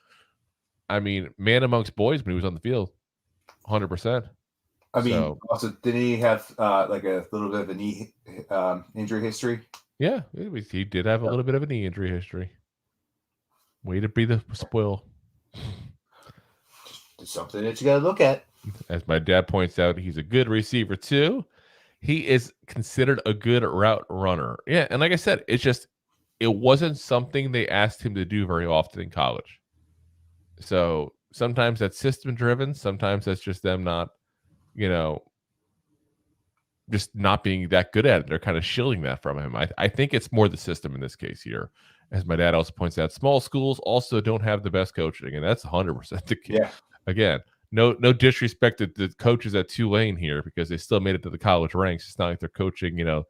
I mean, man amongst boys when he was on the field, 100%. I mean, also, didn't he have like a little bit of a knee injury history? Yeah, he did have a little bit of a knee injury history. Way to be the spoil. It's something that you got to look at. As my dad points out, he's a good receiver too. He is considered a good route runner. Yeah, and like I said, it wasn't something they asked him to do very often in college. So sometimes that's system driven. Sometimes that's just them not, just not being that good at it. They're kind of shilling that from him. I think it's more the system in this case here. As my dad also points out, small schools also don't have the best coaching, and that's 100% the case. Yeah. Again, no disrespect to the coaches at Tulane here because they still made it to the college ranks. It's not like they're coaching, the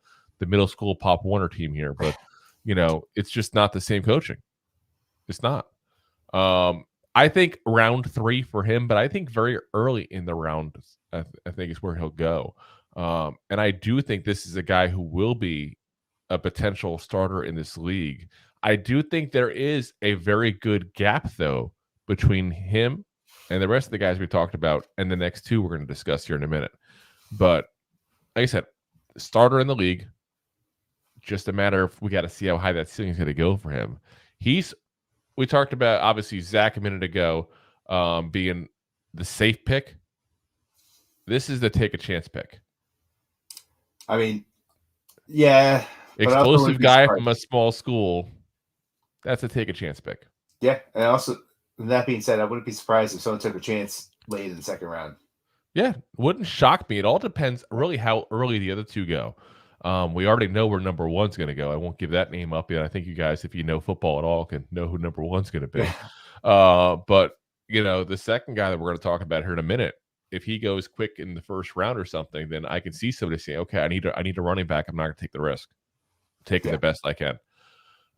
middle school Pop Warner team here, but it's just not the same coaching. It's not. I think round 3 for him, but I think very early in the round, I think is where he'll go. And I do think this is a guy who will be a potential starter in this league. I do think there is a very good gap, though, between him and the rest of the guys we talked about, and the next two we're going to discuss here in a minute. But like I said, starter in the league. Just a matter of we got to see how high that ceiling is going to go for him. We talked about obviously Zach a minute ago being the safe pick. This is the take a chance pick. I mean, yeah. Explosive guy from a small school. That's a take a chance pick. Yeah. And also, that being said, I wouldn't be surprised if someone took a chance late in the second round. Yeah. Wouldn't shock me. It all depends really how early the other two go. We already know where number one's going to go. I won't give that name up yet. I think you guys, if you know football at all, can know who number one's going to be. But, the second guy that we're going to talk about here in a minute, if he goes quick in the first round or something, then I can see somebody saying, okay, I need a running back. I'm not going to take the risk. I'm taking the best I can.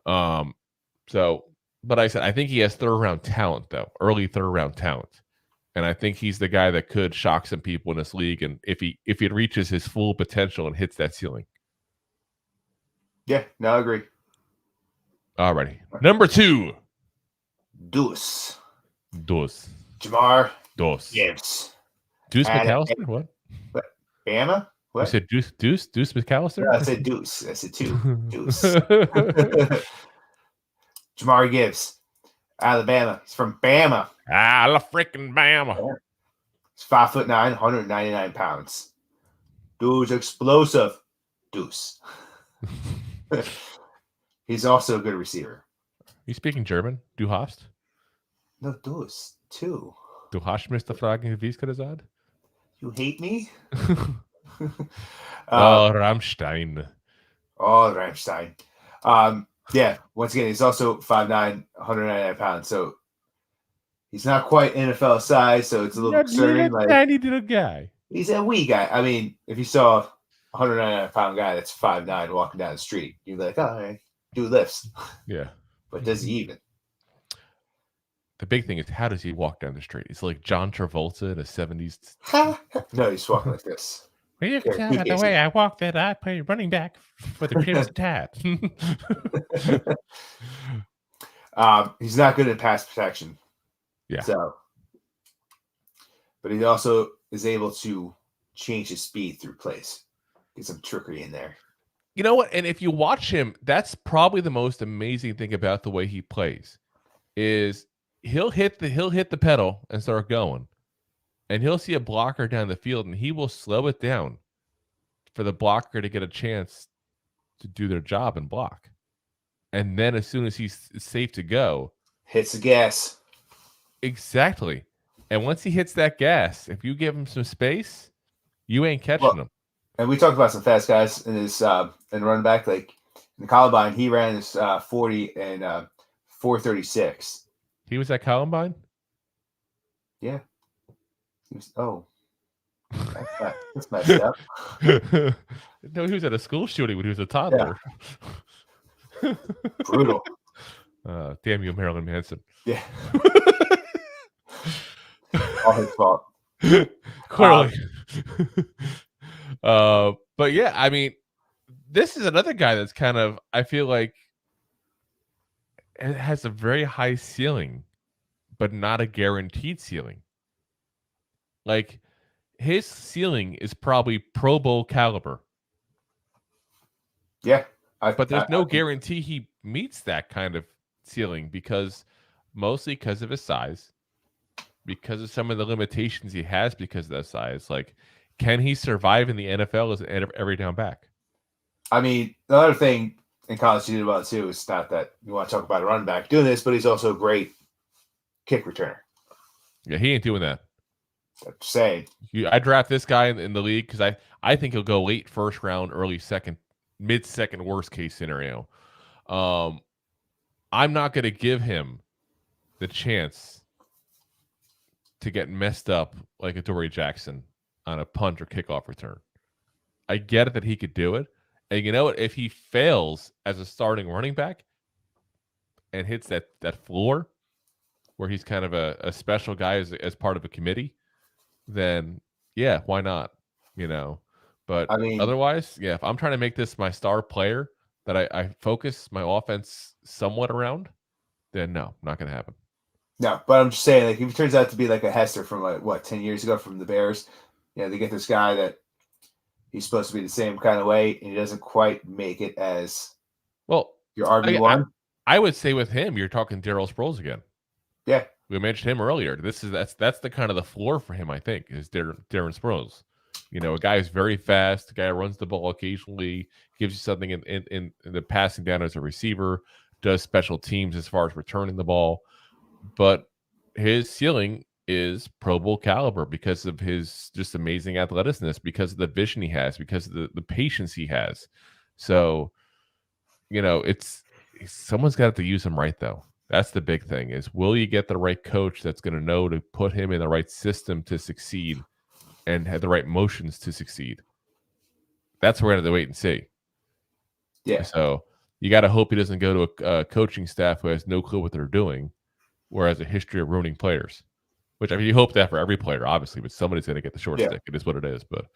But I said, I think he has third round talent, though, early third round talent. And I think he's the guy that could shock some people in this league. And if he reaches his full potential and hits that ceiling. Yeah, no, I agree. Alrighty. Number 2. Deuce. Deuce. Jamar. Deuce. Yes. Deuce McAllister? What? Bama? What? You said Deuce McAllister? No, I said Deuce. I said 2. Deuce. Jamar Gibbs. Alabama. He's from Bama. I love freaking Bama. He's 5'9", 199 pounds. Dude's explosive. Deuce. He's also a good receiver. You speaking German? Du hast? No, Deuce, too. Du hast mich fragen, wie es gesagt? You hate me? Rammstein. Oh, Rammstein. Yeah, once again, he's also 5'9", 199 pounds. So he's not quite NFL size, so it's a little concerning. Tiny little guy. He's a wee guy. I mean, if you saw a 199 pound guy that's 5'9" walking down the street, you'd be like, oh, right, do lifts. Yeah. But does he even? The big thing is, how does he walk down the street? It's like John Travolta in the 70s. No, he's walking like this. You can tell by the way I walk that I play running back for the Crimson Tide. He's not good at pass protection. Yeah. But he also is able to change his speed through plays. Get some trickery in there. You know what? And if you watch him, that's probably the most amazing thing about the way he plays. Is he'll hit the pedal and start going, and he'll see a blocker down the field, and he will slow it down for the blocker to get a chance to do their job and block. And then as soon as he's safe to go, hits the gas. Exactly. And once he hits that gas, if you give him some space, you ain't catching him. And we talked about some fast guys in his in running back. Like in the Columbine, he ran his 40 and 4:36. He was at Columbine? Yeah. He was, that's messed up. No, he was at a school shooting when he was a toddler. Yeah. Brutal. Damn you, Marilyn Manson. Yeah. All his fault. Clearly. But yeah, I mean, this is another guy that's kind of, I feel like, it has a very high ceiling, but not a guaranteed ceiling. Like, his ceiling is probably Pro Bowl caliber. Yeah. But there's no guarantee he meets that kind of ceiling mostly because of his size, because of some of the limitations he has because of that size. Like, can he survive in the NFL as an every down back? I mean, the other thing in college he did well too is not that you want to talk about a running back doing this, but he's also a great kick returner. Yeah, he ain't doing that. I'm saying. I draft this guy in the league because I think he'll go late first round, early second, mid second, worst case scenario. I'm not going to give him the chance to get messed up like a Dory Jackson on a punt or kickoff return. I get it that he could do it. And you know what? If he fails as a starting running back and hits that floor, where he's kind of a special guy as part of a committee, then yeah, why not? But I mean, otherwise, yeah, if I'm trying to make this my star player that I focus my offense somewhat around, then no, not going to happen. no, but I'm just saying, like, if he turns out to be like a Hester from 10 years ago from the Bears, they get this guy that he's supposed to be the same kind of way, and he doesn't quite make it as your RB1. I would say with him, you're talking Darryl Sproles again. Yeah. We mentioned him earlier. That's the kind of the floor for him, I think, is Darren Sproles. A guy who's very fast, a guy who runs the ball occasionally, gives you something in the passing down as a receiver, does special teams as far as returning the ball. But his ceiling is Pro Bowl caliber because of his just amazing athleticism, because of the vision he has, because of the patience he has. So, someone's got to use him right, though. That's the big thing is, will you get the right coach that's going to know to put him in the right system to succeed and have the right motions to succeed? That's what we're going to have to wait and see. Yeah. So you got to hope he doesn't go to a coaching staff who has no clue what they're doing, whereas a history of ruining players, which you hope that for every player, obviously, but somebody's going to get the short stick. It is what it is. But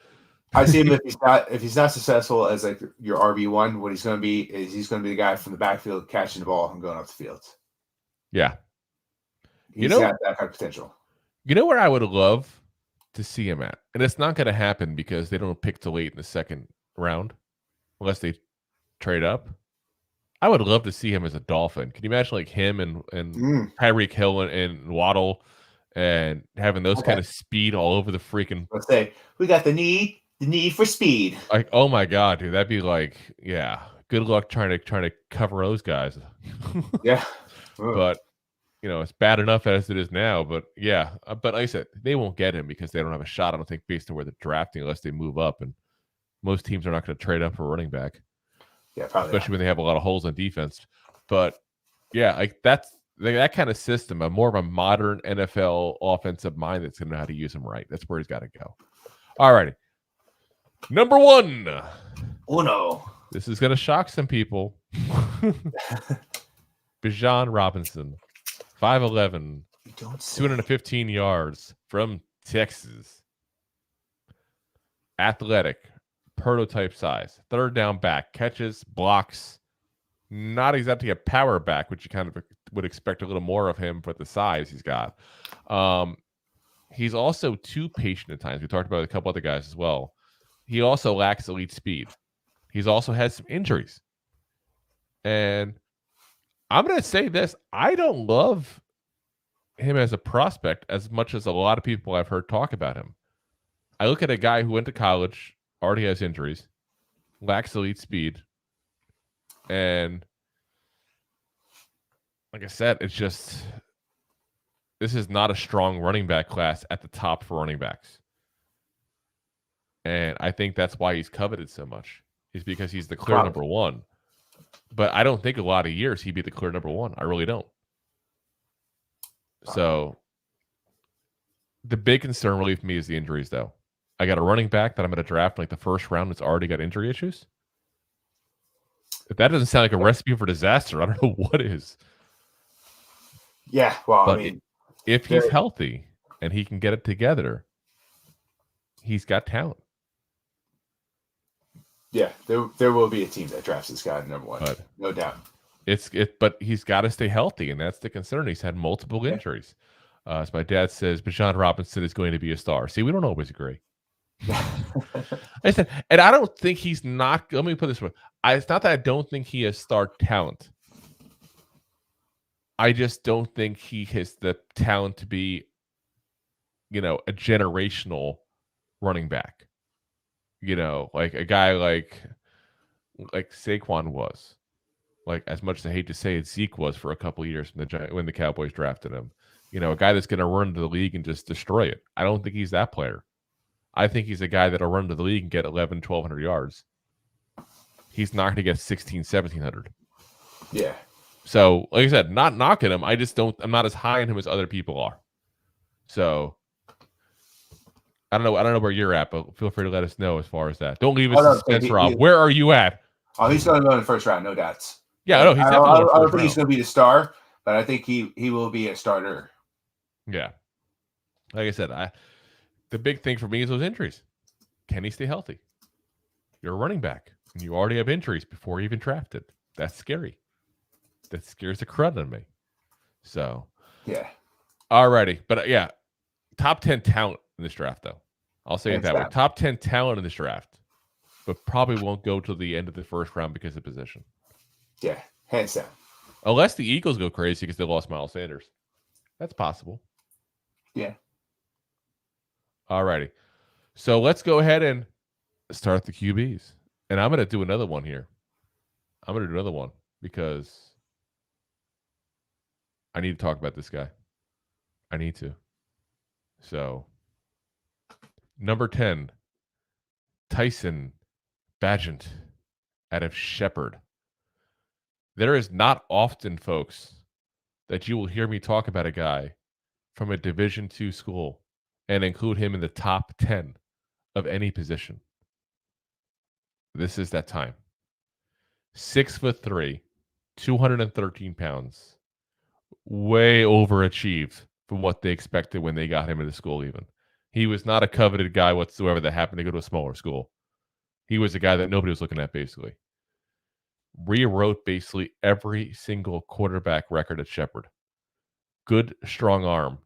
I see him if he's not successful as like your RB1, what he's going to be is he's going to be the guy from the backfield catching the ball and going off the field. Yeah. He's got that kind of potential. You know where I would love to see him at? And it's not going to happen because they don't pick till late in the second round unless they trade up. I would love to see him as a Dolphin. Can you imagine like him and Tyreek Hill and Waddle and having those kind of speed all over the freaking... Let's say we got the need for speed. Like, oh my God, dude, that'd be like, yeah, good luck trying to cover those guys. Yeah. But it's bad enough as it is now. But yeah, but like I said, they won't get him because they don't have a shot, I don't think, based on where they're drafting, unless they move up. And most teams are not going to trade up for a running back. Yeah, probably. Especially when they have a lot of holes on defense. But yeah, like that kind of system, a more of a modern NFL offensive mind that's going to know how to use him right. That's where he's got to go. All righty. Number 1. Uno. This is going to shock some people. Bijan Robinson, 5'11", 215 yards from Texas. Athletic, prototype size, third down back, catches, blocks. Not exactly a power back, which you kind of would expect a little more of him for the size he's got. He's also too patient at times. We talked about a couple other guys as well. He also lacks elite speed. He's also had some injuries. And I'm going to say this. I don't love him as a prospect as much as a lot of people I've heard talk about him. I look at a guy who went to college, already has injuries, lacks elite speed. And like I said, it's just, this is not a strong running back class at the top for running backs. And I think that's why he's coveted so much, is because he's the clear number 1. But I don't think a lot of years he'd be the clear number 1. I really don't. So the big concern really for me is the injuries, though. I got a running back that I'm going to draft in like the first round that's already got injury issues. If that doesn't sound like a recipe for disaster, I don't know what is. Yeah, well, but I mean, if he's healthy and he can get it together, he's got talent. Yeah, there will be a team that drafts this guy number 1, but no doubt. But he's got to stay healthy, and that's the concern. He's had multiple injuries. As my dad says, Bijan Robinson is going to be a star. See, we don't always agree. I said, and I don't think he's not. Let me put this way: it's not that I don't think he has star talent. I just don't think he has the talent to be, a generational running back. Like a guy like Saquon was. Like, as much as I hate to say it, Zeke was for a couple of years when the Cowboys drafted him. A guy that's going to run to the league and just destroy it. I don't think he's that player. I think he's a guy that'll run to the league and get 1,100, 1,200 yards. He's not going to get 1,600, 1,700. Yeah. So, like I said, not knocking him. I'm not as high on him as other people are. So, I don't know where you're at, but feel free to let us know as far as that. Don't leave us suspense, Rob. Where are you at? Oh, he's going to go in the first round, no doubts. Yeah, no, he's definitely I don't think he's going to be the star, but but I think he will be a starter. Yeah. Like I said, the big thing for me is those injuries. Can he stay healthy? You're a running back, and you already have injuries before you even drafted. That's scary. That scares the crud out of me. So, Yeah. alrighty. But yeah, top 10 talent in this draft, though. I'll say it that way. down. Top 10 talent in this draft, but probably won't go to the end of the first round because of position. Yeah, hands down. Unless the Eagles go crazy because they lost Miles Sanders. That's possible. Yeah. Alrighty. So let's go ahead and start the QBs. And I'm going to do another one here. I'm going to do another one because I need to talk about this guy. I need to. So, number 10, Tyson Bagent out of Shepherd. There is not often, folks, that you will hear me talk about a guy from a Division II school and include him in the top 10 of any position. This is that time. 6'3", 213 pounds. Way overachieved from what they expected when they got him into school even. He was not a coveted guy whatsoever that happened to go to a smaller school. He was a guy that nobody was looking at, basically. Rewrote basically every single quarterback record at Shepherd. Good, strong arm.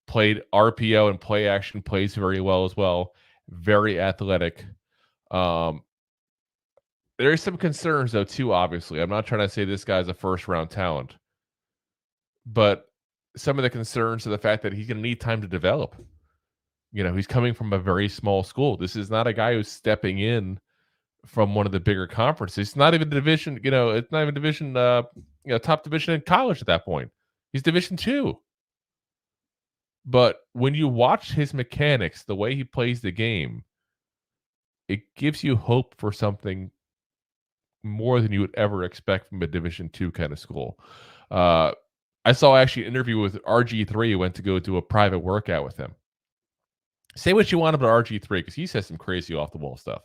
Played RPO and play action plays very well as well. Very athletic. There is some concerns, though, too, obviously. I'm not trying to say this guy's a first-round talent. But some of the concerns are the fact that he's going to need time to develop. You know, he's coming from a very small school. This is not a guy who's stepping in from one of the bigger conferences. It's not even division, it's not even division, top division in college at that point. He's Division II. But when you watch his mechanics, the way he plays the game, it gives you hope for something more than you would ever expect from a Division II kind of school. I saw actually an interview with RG3 who went to go do a private workout with him. Say what you want about RG3 because he says some crazy off-the-wall stuff.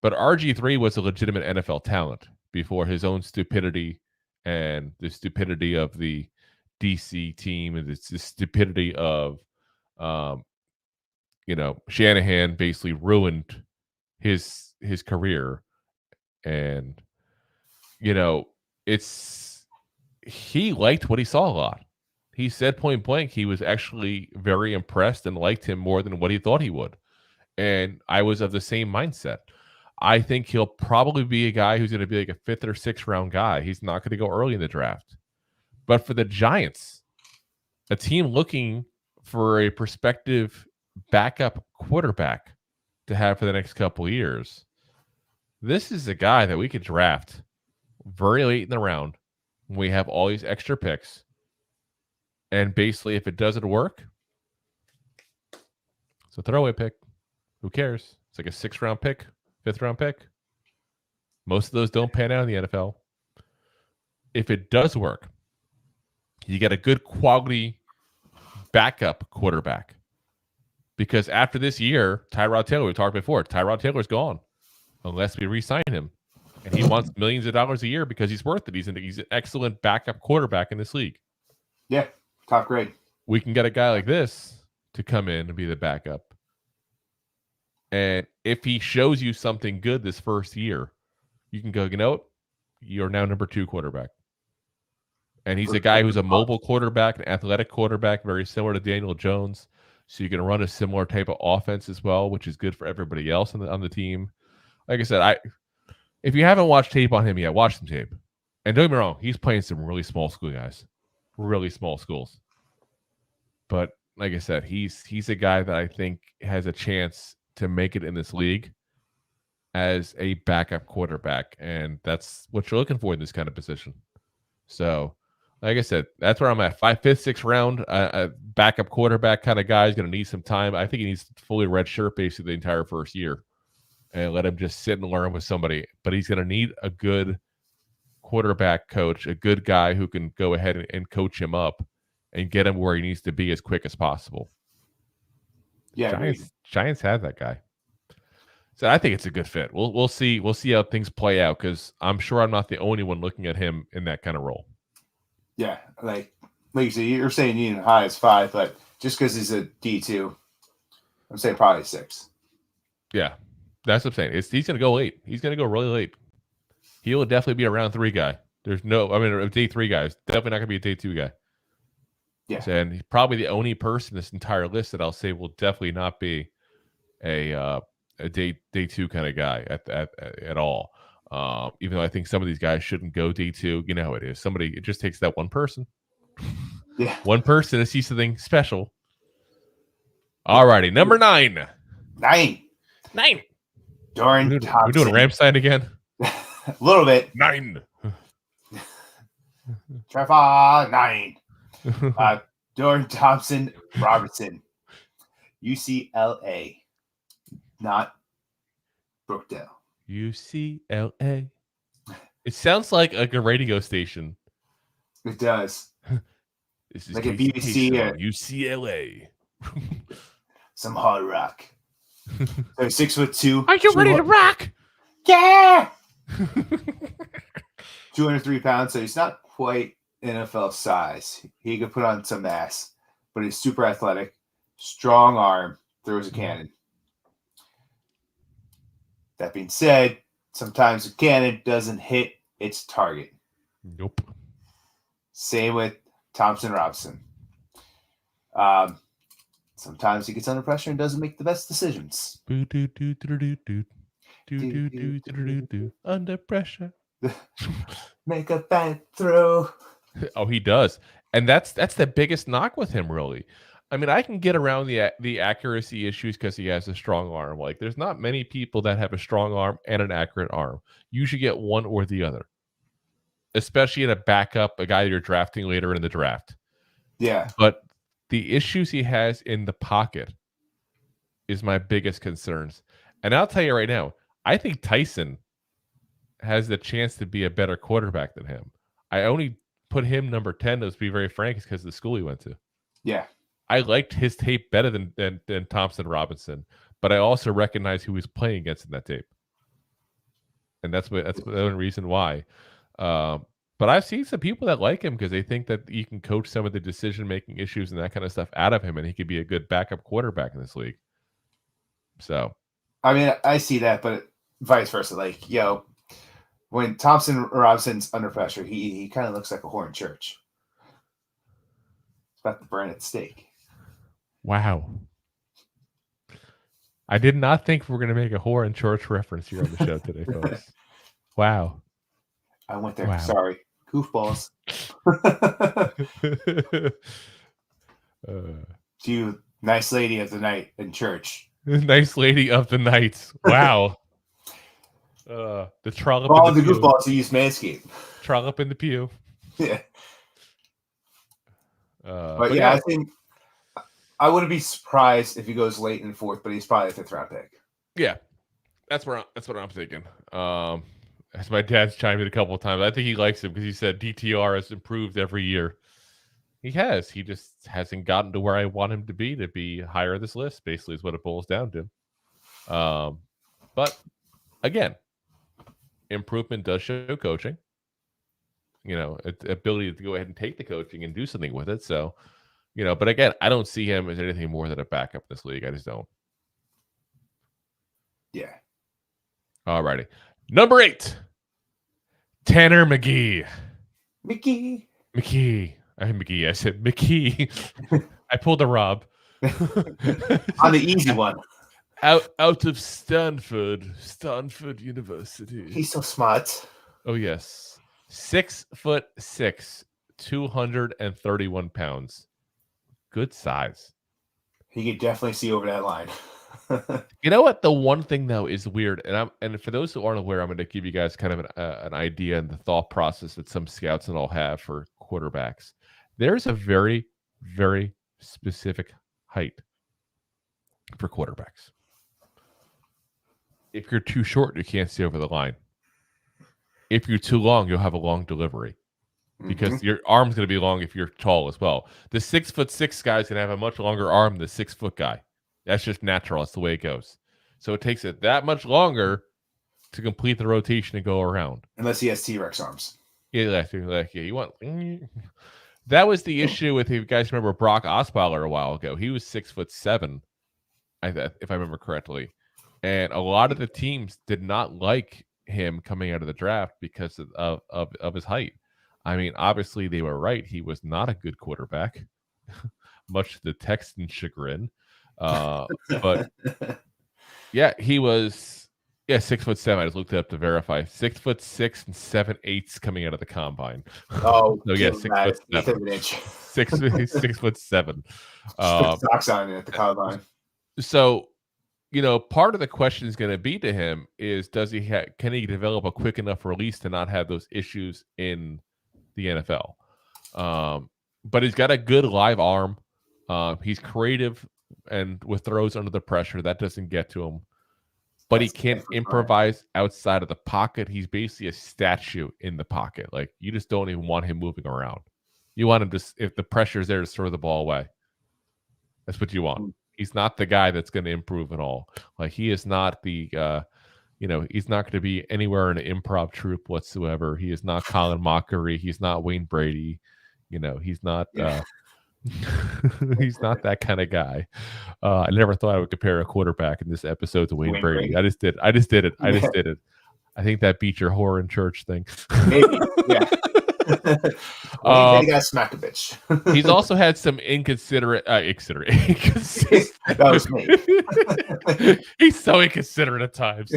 But RG3 was a legitimate NFL talent before his own stupidity and the stupidity of the DC team and the stupidity of, Shanahan basically ruined his career. And, he liked what he saw a lot. He said point blank he was actually very impressed and liked him more than what he thought he would. And I was of the same mindset. I think he'll probably be a guy who's going to be like a 5th or 6th round guy. He's not going to go early in the draft. But for the Giants, a team looking for a prospective backup quarterback to have for the next couple of years, this is a guy that we could draft very late in the round when we have all these extra picks. And basically, if it doesn't work, it's a throwaway pick. Who cares? It's like a 6th round pick, 5th round pick. Most of those don't pan out in the NFL. If it does work, you get a good quality backup quarterback. Because after this year, Tyrod Taylor, we talked before, Tyrod Taylor's gone unless we re-sign him. And he wants millions of dollars a year because he's worth it. He's an excellent backup quarterback in this league. Yeah, top grade. We can get a guy like this to come in and be the backup. And if he shows you something good this first year, you can go, you're now number 2 quarterback. And he's a guy who's a mobile quarterback, an athletic quarterback, very similar to Daniel Jones. So you can run a similar type of offense as well, which is good for everybody else on the team. Like I said, if you haven't watched tape on him yet, watch some tape. And don't get me wrong, he's playing some really small school guys. Really small schools. But like I said, he's a guy that I think has a chance to make it in this league as a backup quarterback. And that's what you're looking for in this kind of position. So, like I said, that's where I'm at. 5th, 6th round, a backup quarterback kind of guy is going to need some time. I think he needs to fully redshirt basically the entire first year and let him just sit and learn with somebody. But he's going to need a good quarterback coach, a good guy who can go ahead and coach him up and get him where he needs to be as quick as possible. Yeah, Giants have that guy. So I think it's a good fit. We'll see how things play out because I'm sure I'm not the only one looking at him in that kind of role. Yeah, like you said, you're saying you need high as 5, but just because he's a D2, I'm saying probably 6. Yeah, that's what I'm saying. He's going to go late. He's going to go really late. He'll definitely be a round 3 guy. There's no, I mean, a day 3 guy. He's definitely not going to be a day 2 guy. Yeah. And he's probably the only person in this entire list that I'll say will definitely not be a day 2 kind of guy at all. Even though I think some of these guys shouldn't go day 2. You know how it is. It just takes that one person. Yeah. One person to see something special. All righty. Number 9. 9. Dorian Thompson. We're doing Ramstein again? A little bit. 9. Trevor, 9. Dorian Thompson Robertson. UCLA. Not Brookdale. UCLA. It sounds like a radio station. It does. This is like a BBC BBC. UCLA. Some hard rock. So 6'2". Are you ready to rock? Yeah. 203 pounds. So he's not quite NFL size. He could put on some mass, but he's super athletic, strong arm, throws a cannon. That being said, sometimes a cannon doesn't hit its target. Nope. Same with Thompson Robinson. Sometimes he gets under pressure and doesn't make the best decisions. Under pressure. Make a bad throw. Oh, he does. And that's the biggest knock with him, really. I mean, I can get around the accuracy issues because he has a strong arm. Like, there's not many people that have a strong arm and an accurate arm. You should get one or the other, especially in a backup, a guy you're drafting later in the draft. Yeah. But the issues he has in the pocket is my biggest concerns. And I'll tell you right now, I think Tyson has the chance to be a better quarterback than him. I only put him number 10, to be very frank, is because of the school he went to. Yeah. I liked his tape better than Thompson Robinson, but I also recognize who he was playing against in that tape. And that's the only reason why. But I've seen some people that like him because they think that you can coach some of the decision-making issues and that kind of stuff out of him, and he could be a good backup quarterback in this league. So, I mean, I see that, but vice versa. Like, when Thompson Robinson's under pressure, he kind of looks like a whore in church. It's about to burn at stake. Wow. I did not think we were going to make a whore in church reference here on the show today, folks. Wow. I went there. Wow. Sorry. Goofballs. You nice lady of the night in church. Nice lady of the night. Wow. The trollop All in the the goofballs who use Manscaped. Trollop in the pew. Yeah. But yeah, I think I wouldn't be surprised if he goes late in the 4th, but he's probably a 5th round pick. Yeah, that's what I'm thinking. As my dad's chimed in a couple of times, I think he likes him because he said DTR has improved every year. He has. He just hasn't gotten to where I want him to be higher this list. Basically, is what it boils down to. But again, improvement does show coaching. Ability to go ahead and take the coaching and do something with it. So, but again, I don't see him as anything more than a backup in this league. I just don't. Yeah. All righty. Number 8, Tanner McGee. McGee. I said McKee. I pulled a Rob. On the easy one. Out of Stanford University. He's so smart. Oh, yes. 6'6", 231 pounds. Good size. He could definitely see over that line. You know what? The one thing though is weird, and for those who aren't aware, I'm going to give you guys kind of an idea and the thought process that some scouts and all have for quarterbacks. There's a very, very specific height for quarterbacks. If you're too short, you can't see over the line. If you're too long, you'll have a long delivery because your arm's going to be long if you're tall as well. The 6'6" guy's going to have a much longer arm than the 6 foot guy. That's just natural. That's the way it goes. So it takes it that much longer to complete the rotation and go around. Unless he has T-Rex arms. Yeah, you want. That was the issue with, if you guys remember Brock Osweiler a while ago. He was 6'7", if I remember correctly, and a lot of the teams did not like him coming out of the draft because of his height. I mean, obviously they were right. He was not a good quarterback, much to the Texans' chagrin. But yeah, he was 6'7". I just looked it up to verify. 6'6" and 7/8 coming out of the combine. Oh, so yeah, 6'7". 6'7". Socks on it at the combine. So, part of the question is going to be to him is, can he develop a quick enough release to not have those issues in the NFL? But he's got a good live arm. He's creative and with throws under the pressure. That doesn't get to him. But he can't improvise outside of the pocket. He's basically a statue in the pocket. Like, you just don't even want him moving around. You want him to, if the pressure's there, to throw the ball away. That's what you want. He's not the guy that's going to improve at all. Like, he is not the, he's not going to be anywhere in an improv troupe whatsoever. He is not Colin Mockery. He's not Wayne Brady. He's not. He's not that kind of guy. I never thought I would compare a quarterback in this episode to Wayne Brady. I just did it. I think that beat your whore in church thing. Maybe, yeah. He got smack a bitch. He's also had some inconsistent. That was me. He's so inconsiderate at times.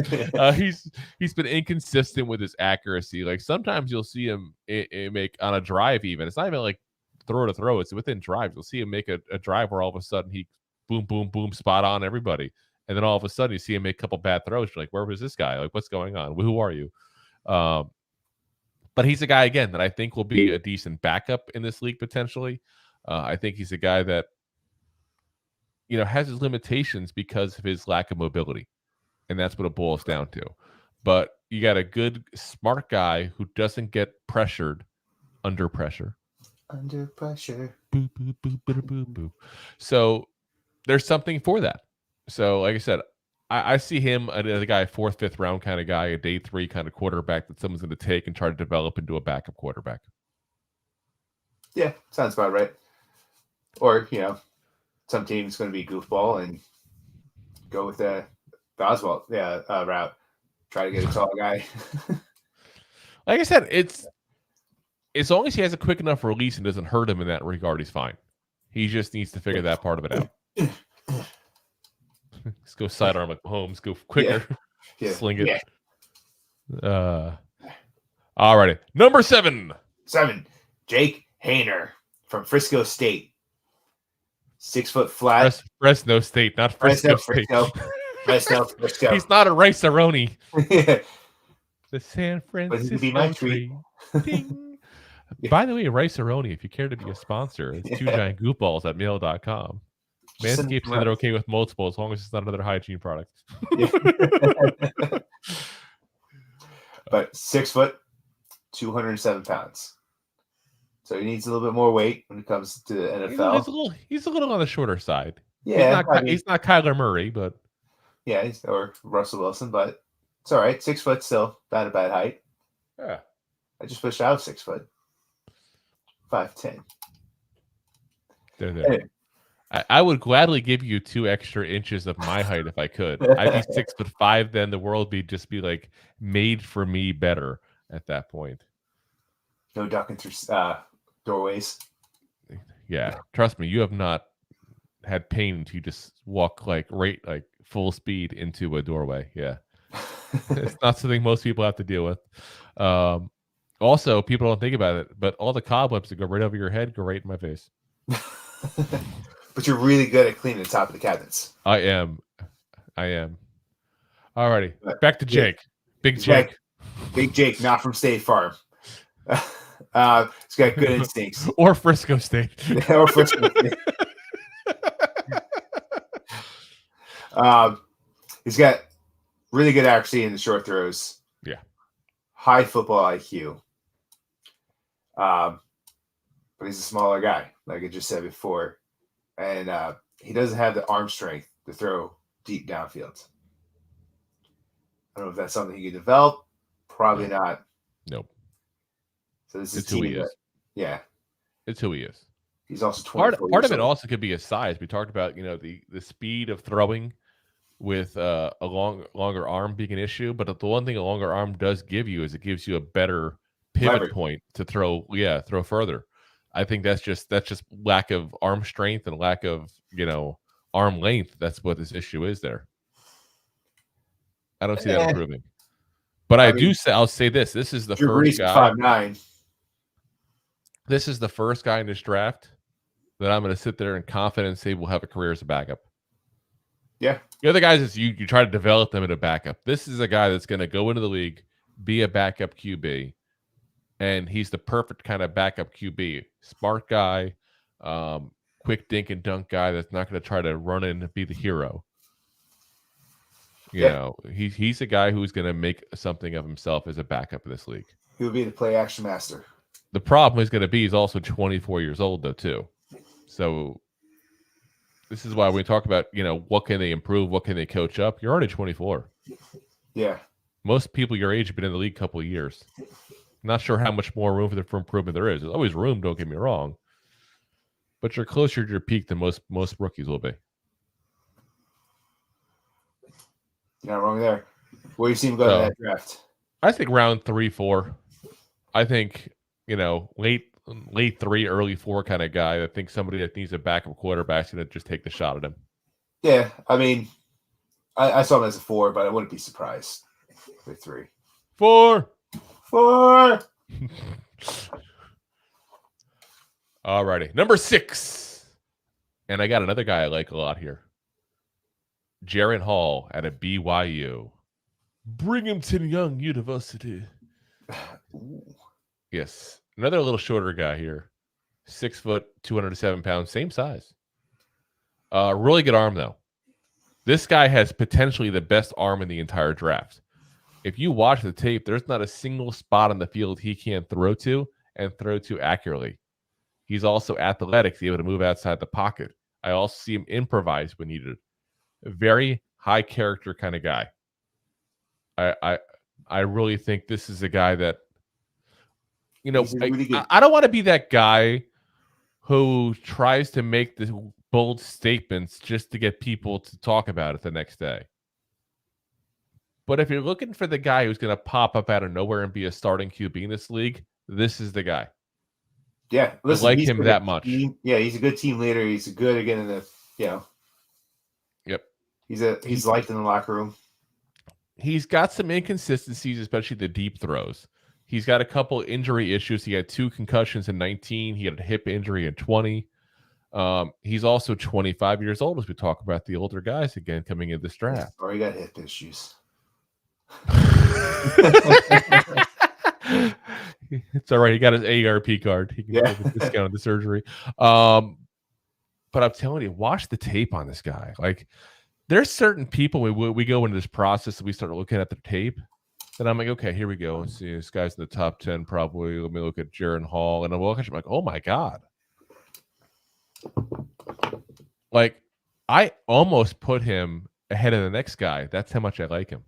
He's been inconsistent with his accuracy. Like, sometimes you'll see him make on a drive. Even it's not even like throw to throw. It's within drives. You'll see him make a drive where all of a sudden he boom, boom, boom, spot on everybody. And then all of a sudden you see him make a couple bad throws. You're like, where was this guy? Like, what's going on? Who are you? But he's a guy, again, that I think will be a decent backup in this league potentially. I think he's a guy that, has his limitations because of his lack of mobility. And that's what it boils down to. But you got a good, smart guy who doesn't get pressured under pressure. Under pressure. Boop, boop, boop, boop, boop, boop. So there's something for that. So, like I said, I see him as a guy, 4th, 5th round kind of guy, a day 3 kind of quarterback that someone's going to take and try to develop into a backup quarterback. Yeah, sounds about right. Or, some team's going to be goofball and go with the Oswald route. Try to get a tall guy. Like I said, as long as he has a quick enough release and doesn't hurt him in that regard, he's fine. He just needs to figure that part of it out. Let's go sidearm like Mahomes. Go quicker. Yeah. Sling it. Yeah. All righty. Number 7. Jake Hayner from Frisco State. 6 foot flat. Fresno State, not Frisco State. Fresno. He's not a Rice-A-Roni. Yeah. The San Francisco But he could be my treat. Ding. By the way, Rice-A-Roni, if you care to be a sponsor, it's 2giantgoofballs@mail.com. Manscaped said they're okay with multiple as long as it's not another hygiene product. But 6 foot, 207 pounds. So he needs a little bit more weight when it comes to the NFL. He's a little on the shorter side. Yeah, he's not Kyler Murray, but yeah, or Russell Wilson, but it's all right. 6 foot still not a bad height. Yeah, I just wish I was 6 foot. 5'10". There. Anyway. I would gladly give you 2 extra inches of my height if I could. I'd be 6'5". Then the world would just be like made for me better at that point. No ducking through doorways. Yeah, trust me, you have not had pain to just walk like full speed into a doorway. Yeah, it's not something most people have to deal with. Also, people don't think about it, but all the cobwebs that go right over your head go right in my face. But you're really good at cleaning the top of the cabinets. I am. Alrighty, back to Jake. Big Jake. Big Jake, not from State Farm. He's got good instincts. Or Frisco State. Or Frisco State. He's got really good accuracy in the short throws. Yeah. High football IQ. But he's a smaller guy, like I just said before. And he doesn't have the arm strength to throw deep downfield. I don't know if that's something he could develop. Probably not. Nope. So this is It's who he team that, is. yeah. It's who he is. He's also 24 Part years of it old. also could be his size. We talked about, the speed of throwing with a longer arm being an issue, but the one thing a longer arm does give you is it gives you a better pivot Leverage. point to throw further. I think that's just lack of arm strength and lack of, arm length. That's what this issue is there. I don't see that improving. But I'll say this. This is the Drew first Brees guy. 5'9". This is the first guy in this draft that I'm going to sit there and confident say will have a career as a backup. Yeah. The other guys is you try to develop them into backup. This is a guy that's going to go into the league, be a backup QB, and he's the perfect kind of backup QB. Smart guy, quick dink and dunk guy that's not going to try to run in and be the hero. You know, he's a guy who's going to make something of himself as a backup in this league. He would be the play action master. The problem is going to be he's also 24 years old, though, too. So this is why we talk about, what can they improve? What can they coach up? You're already 24. Yeah. Most people your age have been in the league a couple of years. Not sure how much more room for improvement there is. There's always room, don't get me wrong. But you're closer to your peak than most rookies will be. You're not wrong there. Where do you see him going in that draft? I think round 3, 4. I think, late 3, early 4 kind of guy. I think somebody that needs a backup quarterback is going to just take the shot at him. Yeah, I mean, I saw him as a 4, but I wouldn't be surprised with 3. 4. All righty. Number 6. And I got another guy I like a lot here. Jaron Hall at a BYU. Binghamton Young University. Yes. Another little shorter guy here. 6 foot, 207 pounds, same size. Really good arm, though. This guy has potentially the best arm in the entire draft. If you watch the tape, there's not a single spot on the field he can't throw to and throw to accurately. He's also athletic, he's able to move outside the pocket. I also see him improvise when needed. A very high character kind of guy. I really think this is a guy that, really I don't want to be that guy who tries to make the bold statements just to get people to talk about it the next day. But if you're looking for the guy who's going to pop up out of nowhere and be a starting QB in this league, this is the guy. Yeah, listen, I like him that much. Yeah, he's a good team leader. He's good again in the, Yep. He's liked in the locker room. He's got some inconsistencies, especially the deep throws. He's got a couple injury issues. He had 2 concussions in 19. He had a hip injury in 20. He's also 25 years old, as we talk about the older guys again coming in this draft. Or he got hip issues. It's all right. He got his AARP card. He can get a discount on the surgery. But I'm telling you, watch the tape on this guy. Like, there's certain people we go into this process and we start looking at the tape. Then I'm like, okay, here we go. Let's see, this guy's in the top 10 probably. Let me look at Jaron Hall. And I'm like, oh my God. Like, I almost put him ahead of the next guy. That's how much I like him.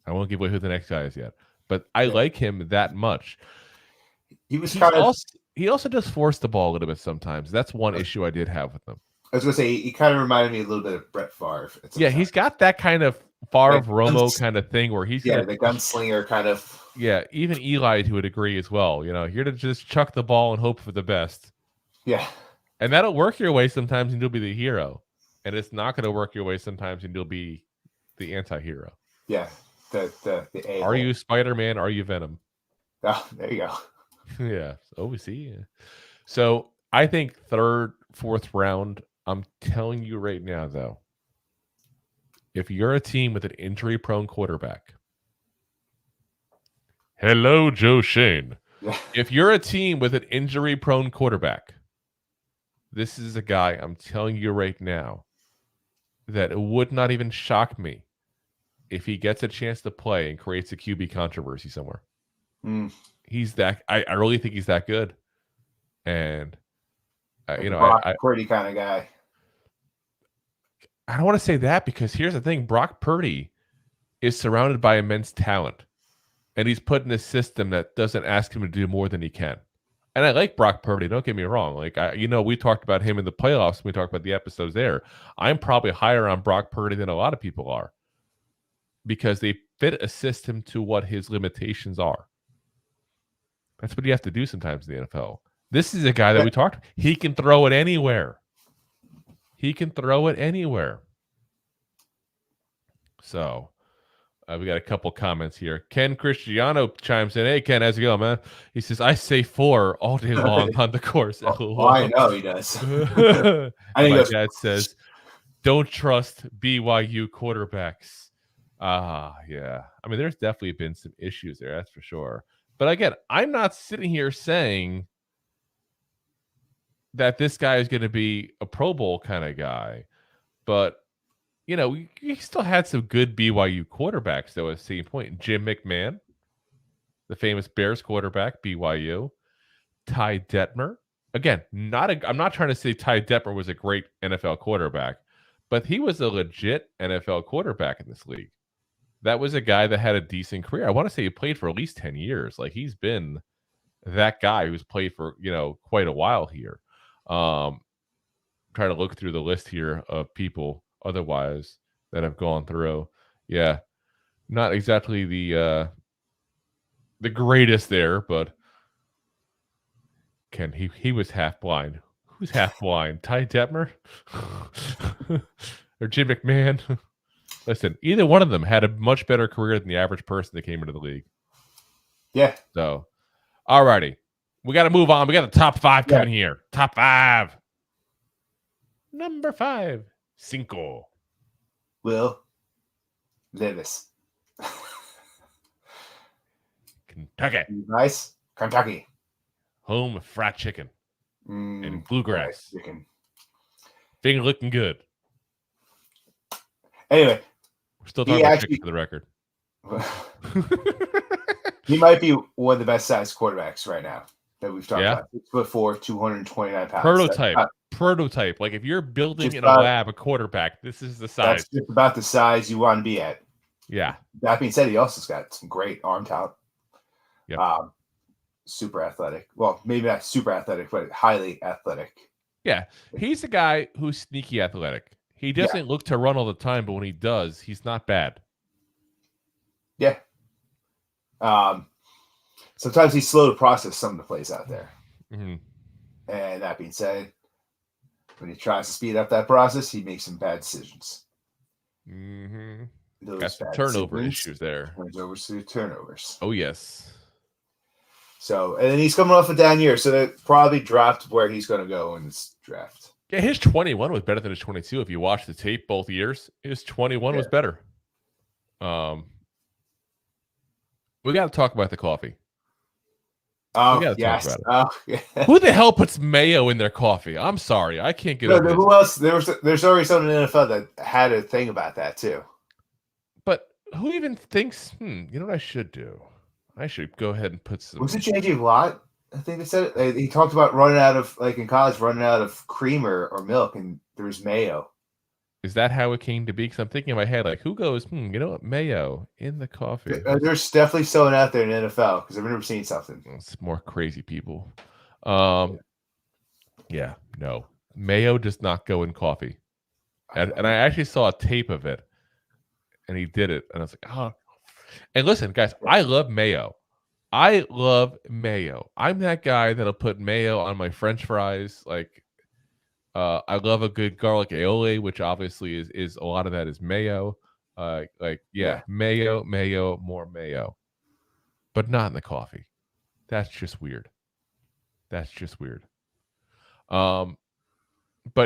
I won't give away who the next guy is yet, but I like him that much. He also does force the ball a little bit sometimes. That's one issue I did have with him. I was going to say, he kind of reminded me a little bit of Brett Favre. Yeah, he's got that kind of Romo kind of thing where he's the gunslinger kind of. Yeah, even Eli to a degree as well. Here to just chuck the ball and hope for the best. Yeah. And that'll work your way sometimes and you'll be the hero. And it's not going to work your way sometimes and you'll be the anti-hero. Yeah. The Are you Spider-Man? Are you Venom? Oh, there you go. Yeah. Oh, we see. Yeah. So I think 3rd, 4th round, I'm telling you right now, though, if you're a team with an injury-prone quarterback, hello, Joe Shane. Yeah. If you're a team with an injury-prone quarterback, this is a guy, I'm telling you right now, that it would not even shock me if he gets a chance to play and creates a QB controversy somewhere. He's that. I really think he's that good. And Brock Purdy kind of guy. I don't want to say that because here's the thing: Brock Purdy is surrounded by immense talent. And he's put in a system that doesn't ask him to do more than he can. And I like Brock Purdy. Don't get me wrong. Like, we talked about him in the playoffs. We talked about the episodes there. I'm probably higher on Brock Purdy than a lot of people are because they fit a system to what his limitations are. That's what you have to do sometimes in the NFL. This is a guy that we talked. He can throw it anywhere. So we got a couple comments here. Ken Cristiano chimes in. Hey, Ken, how's it going, man? He says, I say 4 all day long on the course. Well, I know he does. My dad says, don't trust BYU quarterbacks. Yeah. I mean, there's definitely been some issues there, that's for sure. But again, I'm not sitting here saying that this guy is going to be a Pro Bowl kind of guy. But, we still had some good BYU quarterbacks, though, at the same point. Jim McMahon, the famous Bears quarterback, BYU. Ty Detmer. Again, I'm not trying to say Ty Detmer was a great NFL quarterback, but he was a legit NFL quarterback in this league. That was a guy that had a decent career. I want to say he played for at least 10 years. Like, he's been that guy who's played for, quite a while here. Trying to look through the list here of people otherwise that have gone through. Yeah. Not exactly the greatest there, but Ken, he was half blind. Who's half blind? Ty Detmer? Or Jim McMahon? Listen, either one of them had a much better career than the average person that came into the league. Yeah. So, alrighty. We got to move on. We got the top 5 coming here. Top 5. Number 5. Cinco. Will Levis. Kentucky. Nice. Kentucky. Home of fried chicken and bluegrass. Chicken. Thing looking good. Anyway. We're still talking about chicken for the record. He might be one of the best sized quarterbacks right now that we've talked about. 6'4", 229 pounds. Prototype. Like, if you're building in a lab a quarterback, this is the size. That's just about the size you want to be at. Yeah. That being said, he also's got some great arm talent. Yep. Super athletic. Well, maybe not super athletic, but highly athletic. Yeah. He's a guy who's sneaky athletic. He doesn't look to run all the time, but when he does, he's not bad. Yeah. Sometimes he's slow to process some of the plays out there. Mm-hmm. And that being said, when he tries to speed up that process, he makes some bad decisions. Mm-hmm. Those got some turnover issues there. Turnovers. Oh, yes. So, and then he's coming off a down year, so that probably dropped where he's going to go in this draft. Yeah, his 21 was better than his 22. If you watch the tape both years, his 21 was better. We got to talk about the coffee. Oh, yes. Talk about it. Who the hell puts mayo in their coffee? I'm sorry. I can't get over it. Who else? There's already someone in the NFL that had a thing about that, too. But who even thinks, you know what I should do? I should go ahead and put some. Was it J.J. Watt? I think they said it. He talked about running out of, like in college, running out of cream or milk, and there's mayo. Is that how it came to be? Because I'm thinking in my head, like, who goes, you know what, mayo in the coffee? There's definitely someone out there in the NFL because I've never seen something. It's more crazy people. No. Mayo does not go in coffee. And I actually saw a tape of it, and he did it, and I was like, oh. And listen, guys, I love mayo. I'm that guy that'll put mayo on my French fries. Like, I love a good garlic aioli, which obviously is a lot of that is mayo. Mayo, more mayo, but not in the coffee. That's just weird. But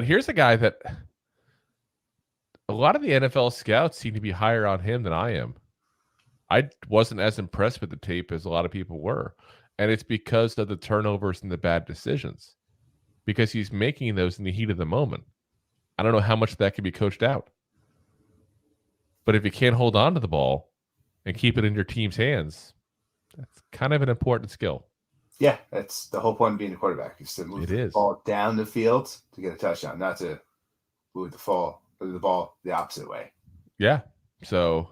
here's a guy that a lot of the NFL scouts seem to be higher on him than I am. I wasn't as impressed with the tape as a lot of people were. And it's because of the turnovers and the bad decisions. Because he's making those in the heat of the moment. I don't know how much that can be coached out. But if you can't hold on to the ball and keep it in your team's hands, that's kind of an important skill. Yeah, that's the whole point of being a quarterback, is to move the ball down the field to get a touchdown, not to move the ball the opposite way. Yeah. So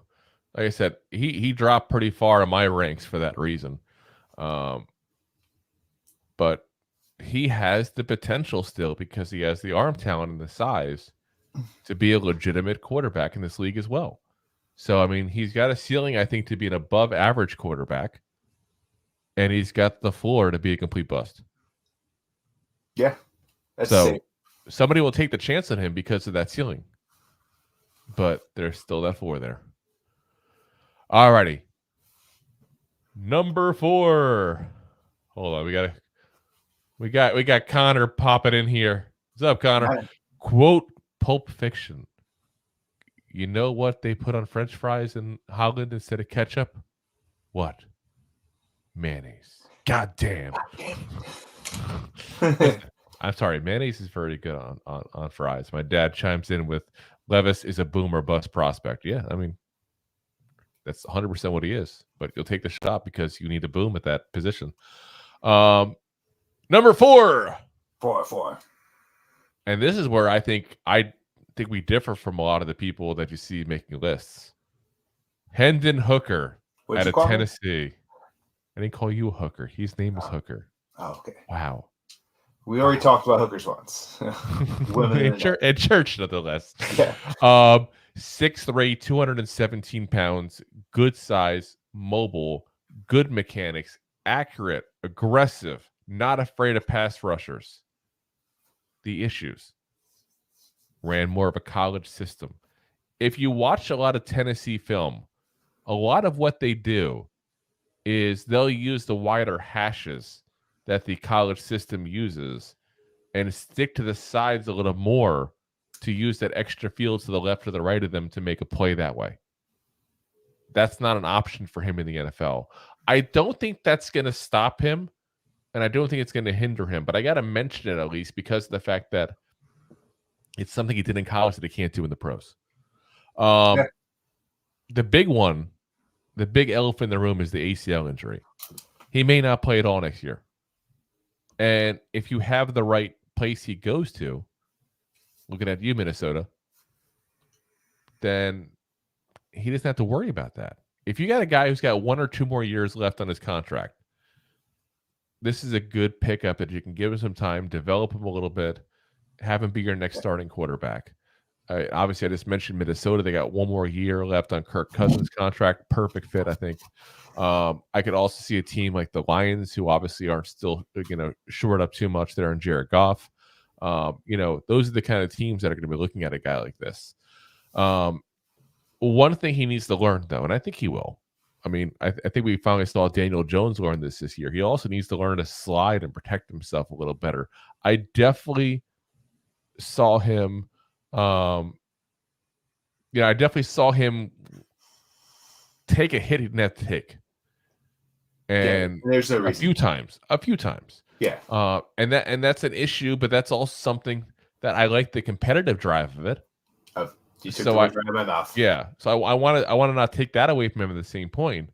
like I said, he dropped pretty far in my ranks for that reason. But he has the potential still because he has the arm talent and the size to be a legitimate quarterback in this league as well. So, I mean, he's got a ceiling, I think, to be an above average quarterback, and he's got the floor to be a complete bust. Yeah. That's So safe. somebody will take the chance on him because of that ceiling. But there's still that floor there. All righty. Number 4. Hold on, we got Connor popping in here. What's up, Connor? Hi. Quote Pulp Fiction. You know what they put on French fries in Holland instead of ketchup? What? Mayonnaise. God damn. I'm sorry, mayonnaise is very good on fries. My dad chimes in with Levis is a boom or bust prospect. Yeah, I mean, that's 100% what he is. But you'll take the shot because you need a boom at that position. Number 4. 4. And this is where I think we differ from a lot of the people that you see making lists. Hendon Hooker What'd out you of call him? Tennessee. I didn't call you a hooker. His name is Hooker. Oh, okay. Wow. We already talked about hookers once. Women at church, nonetheless. Yeah. 6'3", 217 pounds, good size, mobile, good mechanics, accurate, aggressive, not afraid of pass rushers. The issues. Ran more of a college system. If you watch a lot of Tennessee film, a lot of what they do is they'll use the wider hashes that the college system uses and stick to the sides a little more to use that extra field to the left or the right of them to make a play that way. That's not an option for him in the NFL. I don't think that's going to stop him, and I don't think it's going to hinder him, but I got to mention it at least because of the fact that it's something he did in college that he can't do in the pros. The big one, the big elephant in the room is the ACL injury. He may not play at all next year. And if you have the right place he goes to, looking at you, Minnesota, then he doesn't have to worry about that. If you got a guy who's got 1 or 2 more years left on his contract, this is a good pickup that you can give him some time, develop him a little bit, have him be your next starting quarterback. Obviously, I just mentioned Minnesota. They got 1 more year left on Kirk Cousins' contract. Perfect fit, I think. I could also see a team like the Lions, who obviously aren't still, shored up too much there in Jared Goff. Those are the kind of teams that are going to be looking at a guy like this. One thing he needs to learn, though, and I think he will. I mean, I think we finally saw Daniel Jones learn this year. He also needs to learn to slide and protect himself a little better. I definitely saw him. I definitely saw him take a hit he didn't have to take. And there's no a few times. Yeah. And that's an issue, but that's also something that I like the competitive drive of it. You took the word right out of my mouth. Yeah. So I want to not take that away from him at the same point,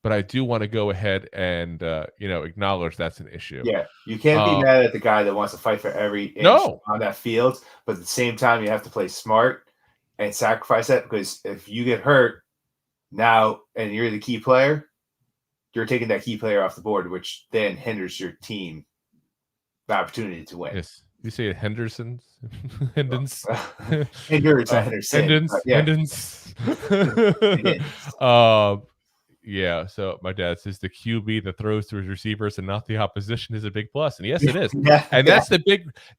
but I do want to go ahead and acknowledge that's an issue. Yeah. You can't be mad at the guy that wants to fight for every inch on that field, but at the same time you have to play smart and sacrifice that, because if you get hurt now and you're the key player, you're taking that key player off the board, which then hinders your team the opportunity to win. Yes. You say it Henderson's? Hendons? Hinders, not Henderson. Hendons. Yeah, so my dad says the QB that throws to his receivers and not the opposition is a big plus. And yes, it is.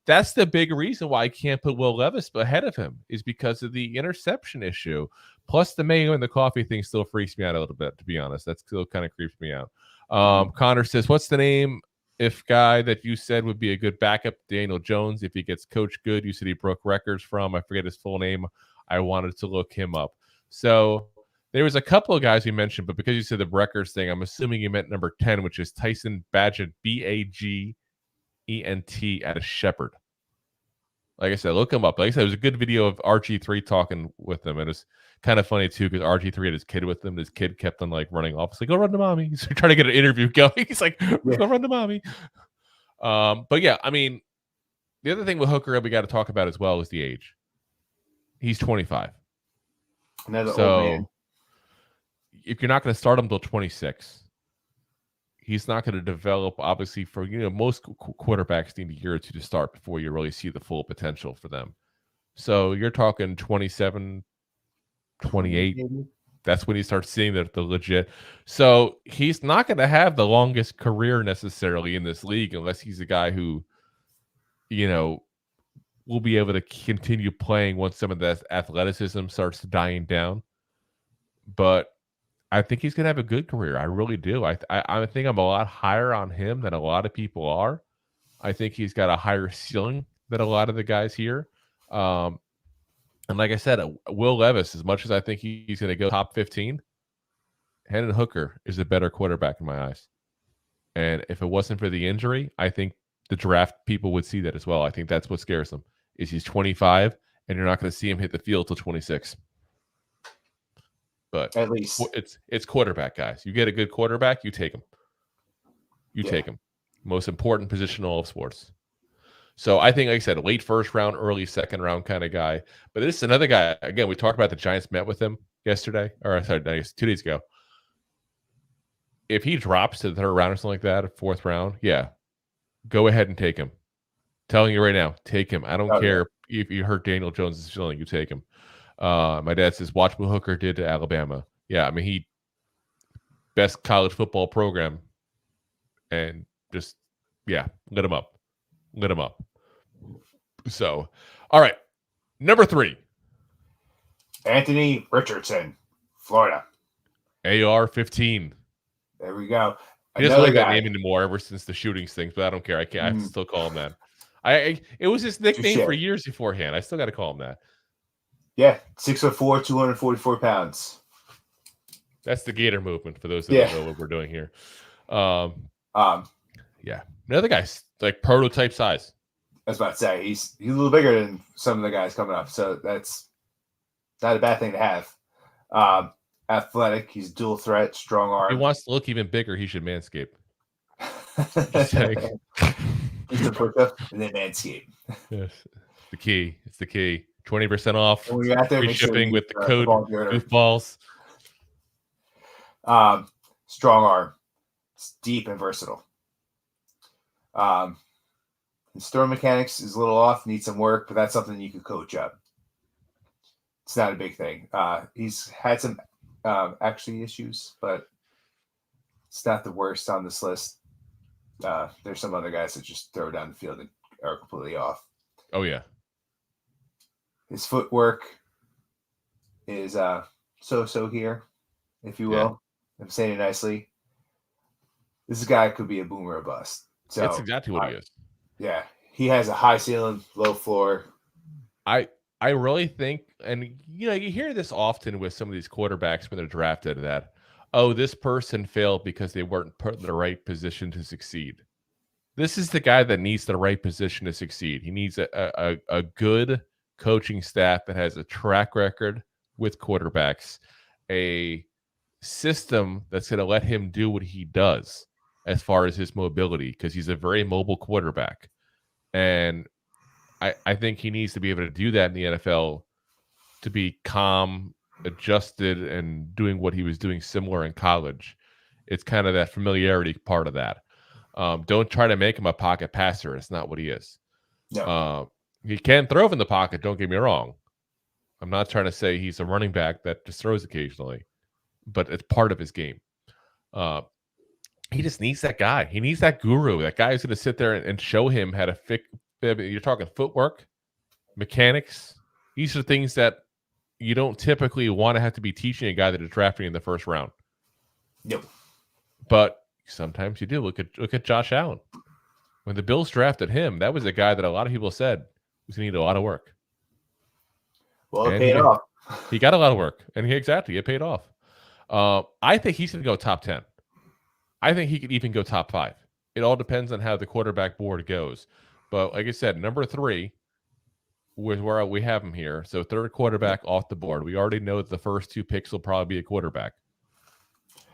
That's the big reason why I can't put Will Levis ahead of him, is because of the interception issue. Plus the mayo and the coffee thing still freaks me out a little bit, to be honest. That still kind of creeps me out. Connor says, what's the name if guy that you said would be a good backup? Daniel Jones, if he gets coached good. You said he broke records from, I forget his full name. I wanted to look him up. So there was a couple of guys we mentioned, but because you said the records thing, I'm assuming you meant number 10, which is Tyson Bagent, Bagent out of Shepherd. Like I said, look him up. Like I said, it was a good video of RG3 talking with him. And it's kind of funny, too, because RG3 had his kid with him. His kid kept on, running off. He's like, go run to mommy. He's trying to get an interview going. He's like, go run to mommy. But, yeah, I mean, the other thing with Hooker we got to talk about as well is the age. He's 25. Another old man. if you're not going to start him until 26, he's not going to develop, obviously, for, most quarterbacks need a year or two to start before you really see the full potential for them. So you're talking 27, 28. That's when you start seeing the legit. So he's not going to have the longest career necessarily in this league unless he's a guy who, will be able to continue playing once some of that athleticism starts dying down. But I think he's going to have a good career. I really do. I think I'm a lot higher on him than a lot of people are. I think he's got a higher ceiling than a lot of the guys here. And like I said, Will Levis, as much as I think he's going to go top 15, Hendon Hooker is a better quarterback in my eyes. And if it wasn't for the injury, I think the draft people would see that as well. I think that's what scares them, is he's 25, and you're not going to see him hit the field till 26. But at least it's quarterback, guys. You get a good quarterback, you take him. Take him. Most important position in all of sports. So I think, like I said, a late first round, early second round kind of guy. But this is another guy. Again, we talked about the Giants met with him yesterday, or sorry, 2 days ago. If he drops to the third round or something like that, or fourth round, go ahead and take him. Telling you right now, take him. I don't care if you hurt Daniel Jones' feeling, you take him. My dad says, watch what Hooker did to Alabama. Yeah, I mean, he best college football program, and just lit him up. So, all right, number 3, Anthony Richardson, Florida. AR-15. There we go. He doesn't like that name anymore ever since the shootings things, but I don't care. I can't. I have to still call him that. It was his nickname for years beforehand. I still got to call him that. Yeah, 6'4", 244 pounds. That's the Gator movement for those that don't know what we're doing here. Another guy's like prototype size. I was about to say he's a little bigger than some of the guys coming up, so that's not a bad thing to have. Athletic, he's dual threat, strong arm. If he wants to look even bigger, he should manscape. He's the push-up and then manscape. Yes, the key. It's the key. 20% off. When you're out there, free shipping with the code Goofballs. Strong arm. It's deep and versatile. His throw mechanics is a little off, needs some work, but that's something you could coach up. It's not a big thing. He's had some actually issues, but it's not the worst on this list. There's some other guys that just throw down the field and are completely off. Oh, yeah. His footwork is so-so here, if you will. I'm saying it nicely. This guy could be a boom or a bust. So that's exactly what he is. Yeah. He has a high ceiling, low floor. I really think, and you hear this often with some of these quarterbacks when they're drafted, that, this person failed because they weren't put in the right position to succeed. This is the guy that needs the right position to succeed. He needs a good coaching staff that has a track record with quarterbacks, a system that's going to let him do what he does as far as his mobility, because he's a very mobile quarterback. And I think he needs to be able to do that in the NFL, to be calm, adjusted, and doing what he was doing similar in college. It's kind of that familiarity part of that. Don't try to make him a pocket passer. It's not what he is. No. He can throw in the pocket, don't get me wrong. I'm not trying to say he's a running back that just throws occasionally, but it's part of his game. He just needs that guy. He needs that guru, that guy who's going to sit there and show him how to fix. You're talking footwork, mechanics. These are things that you don't typically want to have to be teaching a guy that is drafting in the first round. Nope. But sometimes you do. Look at Josh Allen. When the Bills drafted him, that was a guy that a lot of people said was going to need a lot of work. Well, it paid off. He got a lot of work, and it paid off. I think he's going to go top 10. I think he could even go top 5. It all depends on how the quarterback board goes. But like I said, number 3 was where we have him here. So third quarterback off the board. We already know that the first 2 picks will probably be a quarterback.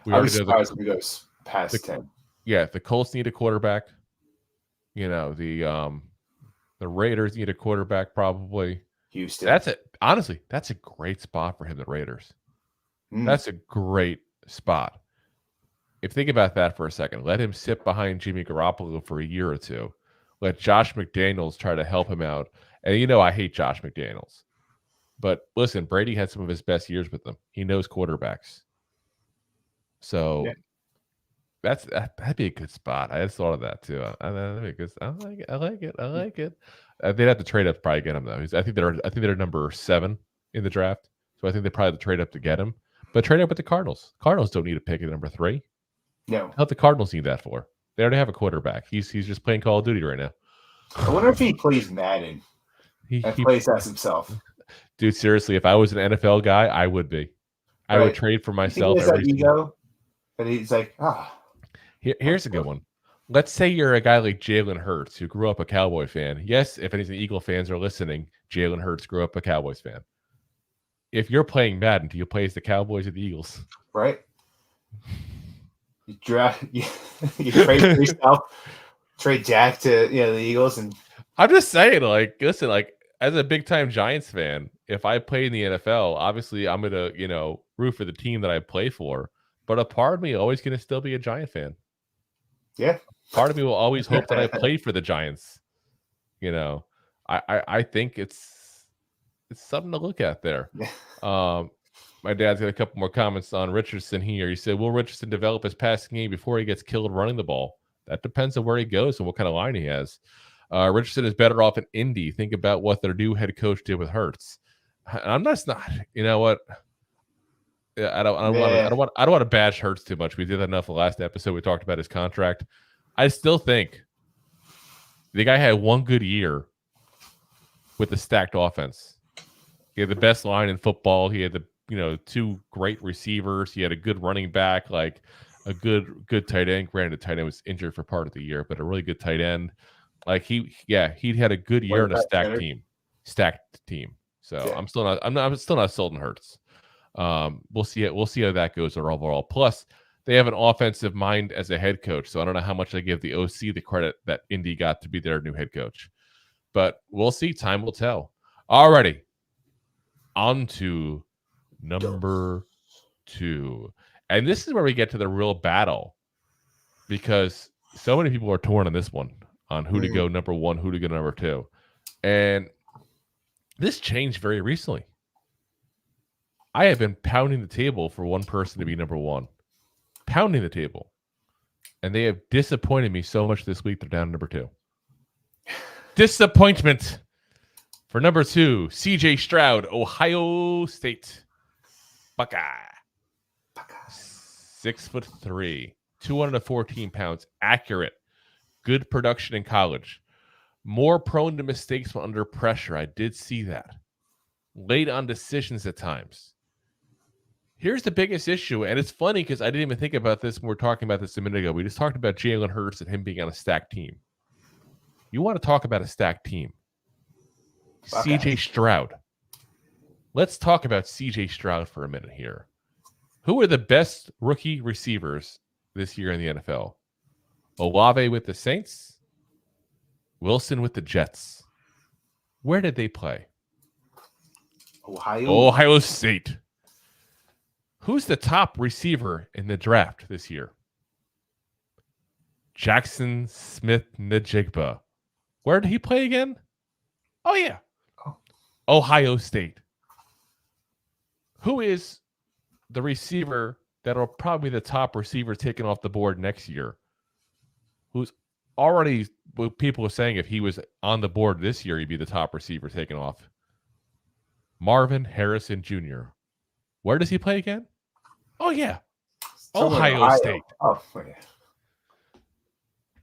I was surprised if he goes past 10. Yeah, the Colts need a quarterback. The Raiders need a quarterback probably. Houston. Honestly, that's a great spot for him, the Raiders. That's a great spot. If you think about that for a second, let him sit behind Jimmy Garoppolo for a year or two. Let Josh McDaniels try to help him out. And I hate Josh McDaniels. But listen, Brady had some of his best years with them. He knows quarterbacks. So that'd be a good spot. I just thought of that too. That'd be a good. I like it. They'd have to trade up to probably get him though. I think they're number 7 in the draft. So I think they probably have to trade up to get him. But trade up with the Cardinals. Cardinals don't need a pick at number 3. No. How the Cardinals need that for? They already have a quarterback. He's just playing Call of Duty right now. I wonder if he plays Madden. He plays as himself. Dude, seriously, if I was an NFL guy, I would be. I would trade for myself. He has that ego, but he's like, Here's a good one. Let's say you're a guy like Jalen Hurts who grew up a Cowboy fan. Yes, if any of the Eagle fans are listening, Jalen Hurts grew up a Cowboys fan. If you're playing Madden, do you play as the Cowboys or the Eagles? Right. You trade for yourself, trade Jack to the Eagles, and I'm just saying, listen, as a big time Giants fan, if I play in the NFL, obviously I'm gonna, root for the team that I play for. But a part of me always gonna still be a Giant fan. Yeah. Part of me will always hope that I play for the Giants. I think it's something to look at there. My dad's got a couple more comments on Richardson here. He said, will Richardson develop his passing game before he gets killed running the ball? That depends on where he goes and what kind of line he has. Richardson is better off in Indy. Think about what their new head coach did with Hurts. I'm not. You know what? I don't want to bash Hurts too much. We did that enough the last episode. We talked about his contract. I still think the guy had one good year with the stacked offense. He had the best line in football. He had the 2 great receivers. He had a good running back, like a good tight end. Granted, the tight end was injured for part of the year, but a really good tight end. Like he'd had a good year in a stacked team. So yeah. I'm still not sold on Hurts. We'll see how that goes overall. Plus, they have an offensive mind as a head coach, so I don't know how much they give the OC the credit that Indy got to be their new head coach. But we'll see. Time will tell. Alrighty, on to number 2, and this is where we get to the real battle, because so many people are torn on this one on who to go number 1, who to go number 2, and this changed very recently. I have been pounding the table for one person to be number 1. Pounding the table. And they have disappointed me so much this week, they're down to number 2. Disappointment. For number 2, CJ Stroud, Ohio State. Buckeye. 6'3", 214 pounds. Accurate. Good production in college. More prone to mistakes when under pressure. I did see that. Late on decisions at times. Here's the biggest issue, and it's funny because I didn't even think about this when we were talking about this a minute ago. We just talked about Jalen Hurts and him being on a stacked team. You want to talk about a stacked team. Okay. CJ Stroud. Let's talk about CJ Stroud for a minute here. Who are the best rookie receivers this year in the NFL? Olave with the Saints, Wilson with the Jets. Where did they play? Ohio State. Who's the top receiver in the draft this year? Jackson Smith-Njigba. Where did he play again? Oh, yeah. Ohio State. Who is the receiver that will probably be the top receiver taken off the board next year? Who's already, people are saying if he was on the board this year, he'd be the top receiver taken off. Marvin Harrison Jr. Where does he play again? Oh, yeah. Ohio State. Oh, yeah.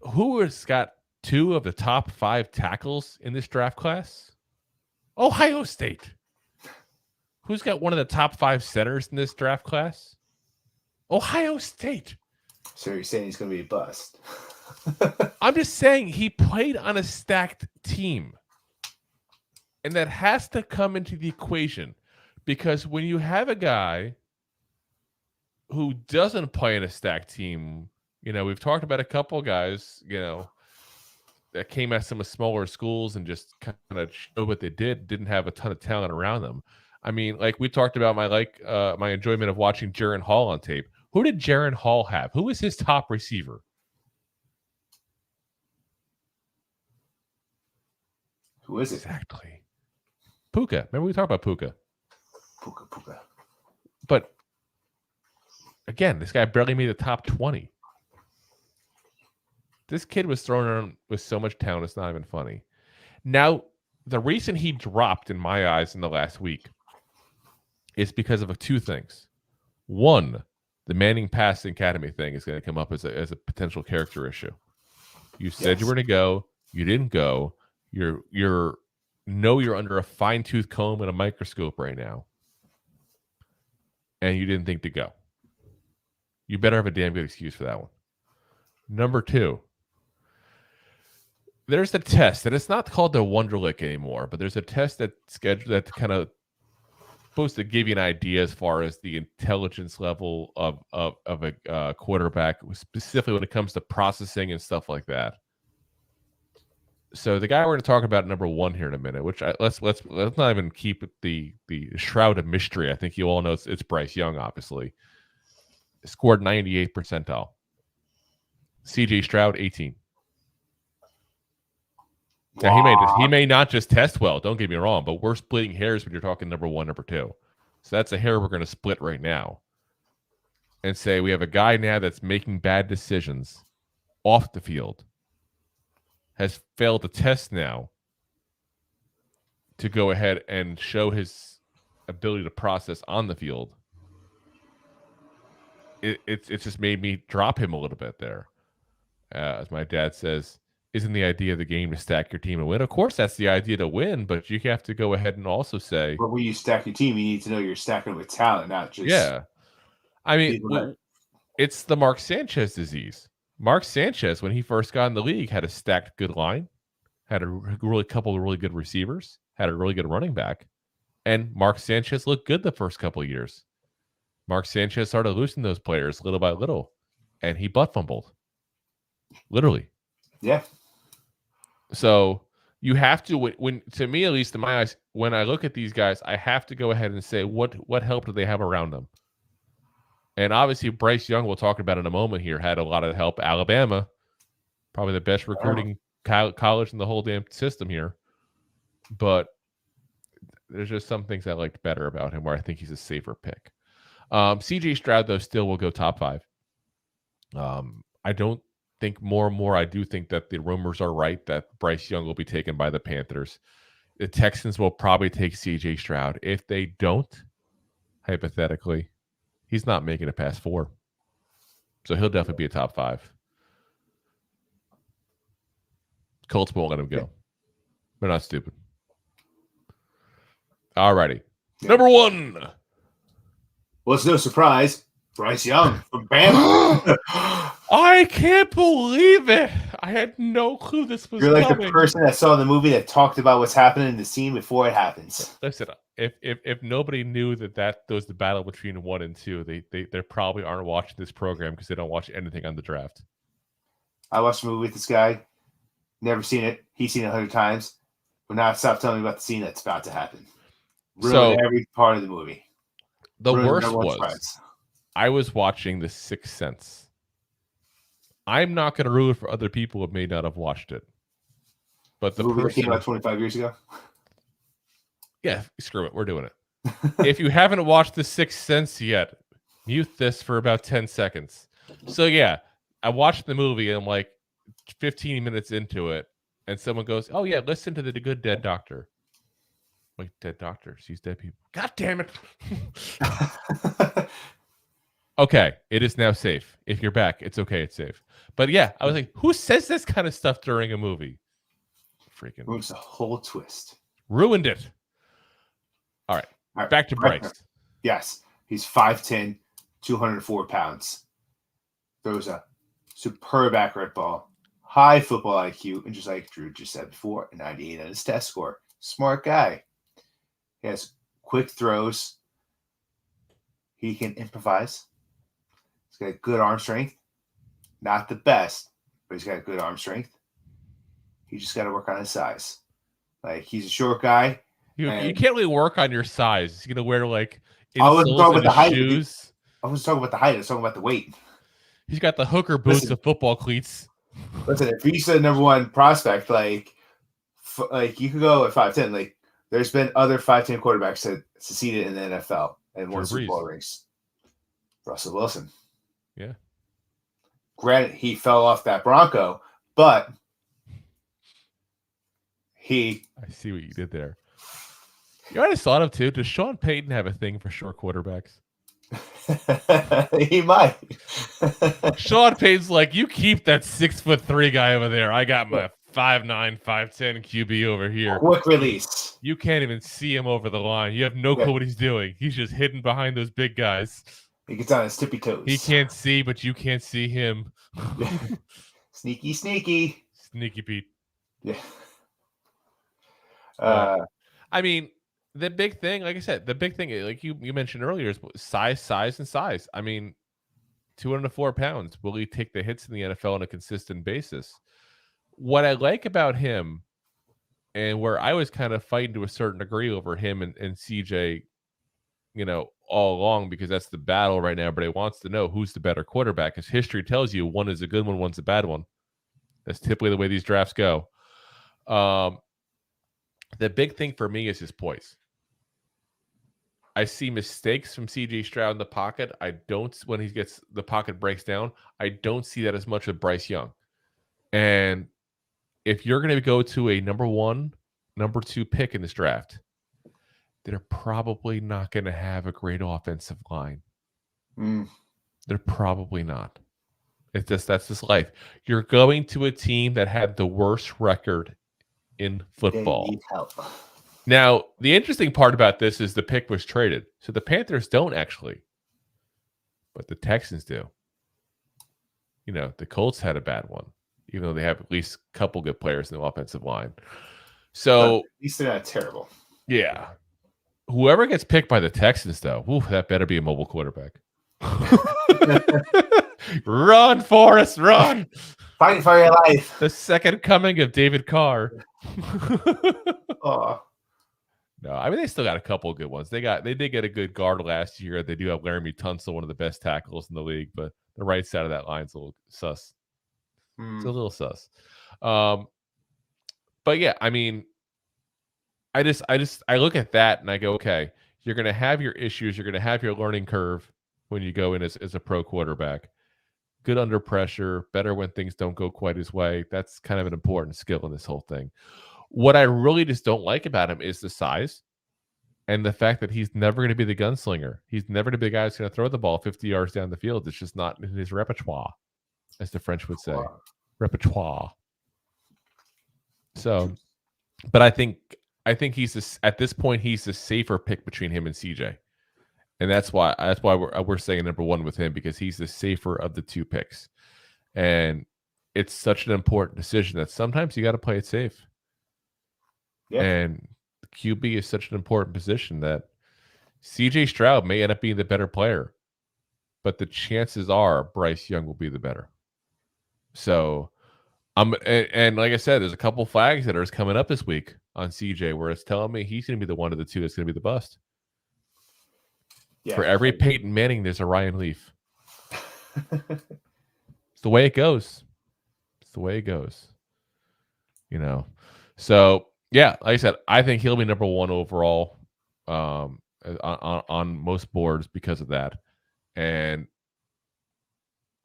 Who has got 2 of the top 5 tackles in this draft class? Ohio State. Who's got one of the top 5 centers in this draft class? Ohio State. So you're saying he's going to be a bust? I'm just saying he played on a stacked team. And that has to come into the equation, because when you have a guy who doesn't play in a stacked team, we've talked about a couple guys, that came at some of smaller schools and just kind of showed what they didn't have a ton of talent around them. I mean, like we talked about my enjoyment of watching Jaron Hall on tape. Who did Jaron Hall have? Who was his top receiver? Who is it? Exactly. Puka. Remember we talked about Puka. Puka. But again, this guy barely made the top 20. This kid was thrown around with so much talent, it's not even funny. Now, the reason he dropped in my eyes in the last week is because of two things. One, the Manning Passing Academy thing is going to come up as a potential character issue. You said you were going to go, you didn't go. You're under a fine-tooth comb and a microscope right now, and you didn't think to go. You better have a damn good excuse for that one. Number two, there's the test, and it's not called the Wonderlic anymore, but there's a test that's kind of supposed to give you an idea as far as the intelligence level of a quarterback, specifically when it comes to processing and stuff like that. So the guy we're going to talk about number one here in a minute, which let's not even keep the shroud of mystery. I think you all know it's Bryce Young, obviously. Scored 98th percentile. CJ Stroud 18. Now he may not just test well, don't get me wrong, but we're splitting hairs when you're talking number one, number two. So that's a hair we're going to split right now and say we have a guy now that's making bad decisions off the field, has failed the test now to go ahead and show his ability to process on the field. It's just made me drop him a little bit there. As my dad says, isn't the idea of the game to stack your team and win? Of course, that's the idea to win, but you have to go ahead and also say... But when you stack your team, you need to know you're stacking with talent, not just... Yeah. I mean, it's the Mark Sanchez disease. Mark Sanchez, when he first got in the league, had a stacked good line, had a couple of really good receivers, had a really good running back, and Mark Sanchez looked good the first couple of years. Mark Sanchez started losing those players little by little, and he butt fumbled. Literally. Yeah. So you have to, when to me, at least in my eyes, when I look at these guys, I have to go ahead and say, what help do they have around them? And obviously, Bryce Young, we'll talk about in a moment here, had a lot of help. Alabama, probably the best recruiting college in the whole damn system here. But there's just some things I liked better about him where I think he's a safer pick. CJ Stroud, though, still will go top 5. I don't think more and more. I do think that the rumors are right that Bryce Young will be taken by the Panthers. The Texans will probably take CJ Stroud. If they don't, hypothetically, he's not making it past 4. So he'll definitely be a top 5. Colts won't let him go. They're not stupid. All righty. Number 1. Well, it's no surprise. Bryce Young from Bama. I can't believe it. I had no clue this was You're like coming. the person that saw the movie that talked about what's happening in the scene before it happens. Listen, if nobody knew that was the battle between 1 and 2, they probably aren't watching this program because they don't watch anything on the draft. I watched a movie with this guy. Never seen it. He's seen it 100 times. But now stop telling me about the scene that's about to happen. Ruin every part of the movie. The worst was I was watching The Sixth Sense. I'm not going to ruin it for other people who may not have watched it. But the movie that person came out 25 years ago? Yeah, screw it. We're doing it. If you haven't watched The Sixth Sense yet, mute this for about 10 seconds. So, yeah, I watched the movie and I'm like 15 minutes into it, and someone goes, oh, yeah, listen to the Good Dead Doctor. Like, dead doctor sees dead people. God damn it. Okay, it is now safe. If you're back, it's okay. It's safe. But yeah, I was like, who says this kind of stuff during a movie? Freaking. It was a whole twist. Ruined it. All right. Back to Bryce. Yes. He's 5'10", 204 pounds. Throws a superb accurate ball. High football IQ. And just like Drew just said before, a 98 on his test score. Smart guy. He has quick throws. He can improvise. He's got good arm strength. Not the best, but he's got good arm strength. He just got to work on his size. Like, he's a short guy. You can't really work on your size. He's going to wear, like, I was talking about the height. shoes. I was talking about the height. I was talking about the weight. He's got the hooker boots of football cleats. Listen, if he's the number one prospect, like you could go at 5'10". Like there's been other 5'10" quarterbacks that succeeded in the NFL and won Super Bowl rings. Russell Wilson. Yeah. Granted, he fell off that Bronco, but I see what you did there. You know what I thought of too? Does Sean Payton have a thing for short quarterbacks? He might. Sean Payton's like, you keep that 6'3" guy over there. I got my 5'9", 5'10" QB over here. Quick release. You can't even see him over the line. You have no clue what he's doing. He's just hidden behind those big guys. He gets on his tippy toes. He can't see, but you can't see him. Sneaky, sneaky. Sneaky Pete. Yeah. I mean, the big thing, like I said, like you mentioned earlier, is size, and size. I mean, 204 pounds. Will he take the hits in the NFL on a consistent basis? What I like about him, and where I was kind of fighting to a certain degree over him and CJ, all along, because that's the battle right now. Everybody wants to know who's the better quarterback, because history tells you one is a good one, one's a bad one. That's typically the way these drafts go. The big thing for me is his poise. I see mistakes from CJ Stroud in the pocket. When the pocket breaks down, I don't see that as much with Bryce Young. And if you're going to go to a number 1, number 2 pick in this draft, they're probably not going to have a great offensive line. They're probably not. That's just life. You're going to a team that had the worst record in football. They need help. Now, the interesting part about this is the pick was traded. So the Panthers don't actually, but the Texans do. The Colts had a bad one, even though they have at least a couple good players in the offensive line. So at least they're not terrible. Yeah. Whoever gets picked by the Texans, though, that better be a mobile quarterback. Run, Forrest, run! Fight for your life. The second coming of David Carr. Oh. No, I mean, they still got a couple of good ones. They did get a good guard last year. They do have Laramie Tunsil, one of the best tackles in the league, but the right side of that line's a little sus. It's a little sus. But yeah, I mean, I look at that and I go, okay, you're going to have your issues. You're going to have your learning curve when you go in as a pro quarterback. Good under pressure, better when things don't go quite his way. That's kind of an important skill in this whole thing. What I really just don't like about him is the size and the fact that he's never going to be the gunslinger. He's never going to be the guy who's going to throw the ball 50 yards down the field. It's just not in his repertoire, as the French would say. Repertoire. So, but I think he's at this point he's the safer pick between him and CJ, and that's why we're saying number 1 with him, because he's the safer of the 2 picks, and it's such an important decision that sometimes you got to play it safe. Yeah. And QB is such an important position that CJ Stroud may end up being the better player, but the chances are Bryce Young will be the better. So, and like I said, there's a couple flags that are coming up this week on CJ where it's telling me he's going to be the one of the 2 that's going to be the bust. Yeah, for every Peyton Manning, there's a Ryan Leaf. It's the way it goes. It's the way it goes. So. Yeah, like I said, I think he'll be number 1 overall on most boards because of that. And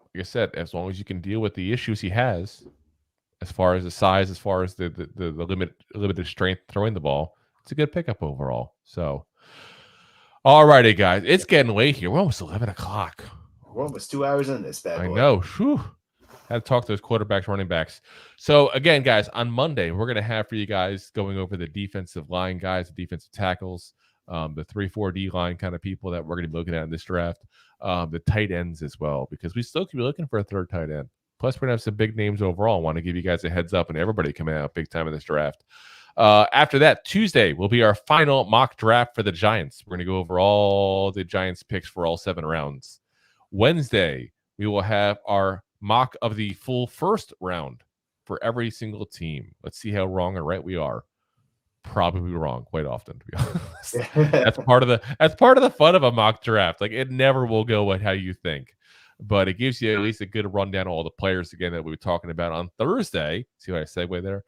like I said, as long as you can deal with the issues he has, as far as the size, as far as the limited strength throwing the ball, it's a good pickup overall. So, all righty, guys, it's getting late here. We're almost 11 o'clock. We're almost 2 hours in this bad boy. I know. Whew. Had to talk to those quarterbacks, running backs. So, again, guys, on Monday, we're going to have for you guys going over the defensive line guys, the defensive tackles, the 3-4 line kind of people that we're going to be looking at in this draft, the tight ends as well, because we still could be looking for a third tight end. Plus, we're going to have some big names overall. I want to give you guys a heads up and everybody coming out big time in this draft. After that, Tuesday will be our final mock draft for the Giants. We're going to go over all the Giants picks for all 7 rounds. Wednesday, we will have our mock of the full first round for every single team. Let's see how wrong or right we are. probably wrong quite often, to be honest. That's part of the fun of a mock draft. Like, it never will go how you think, but it gives you at least a good rundown of all the players again that we were talking about on Thursday. See what I segue there?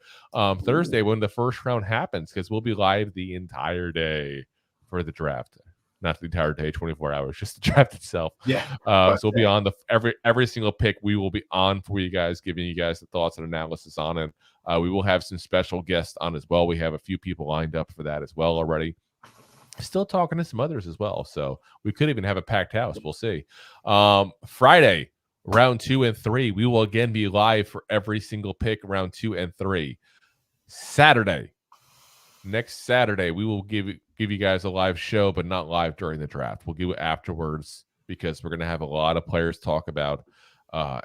Thursday, when the first round happens, because we'll be live the entire day for the draft. Not the entire day, 24 hours, just the draft itself. Yeah. So we'll be on every single pick. We will be on for you guys, giving you guys the thoughts and analysis on it. We will have some special guests on as well. We have a few people lined up for that as well already. Still talking to some others as well. So we could even have a packed house. We'll see. Friday, round 2 and 3, we will again be live for every single pick, round 2 and 3. Next Saturday, we will give you guys a live show, but not live during the draft. We'll give it afterwards because we're going to have a lot of players talk about.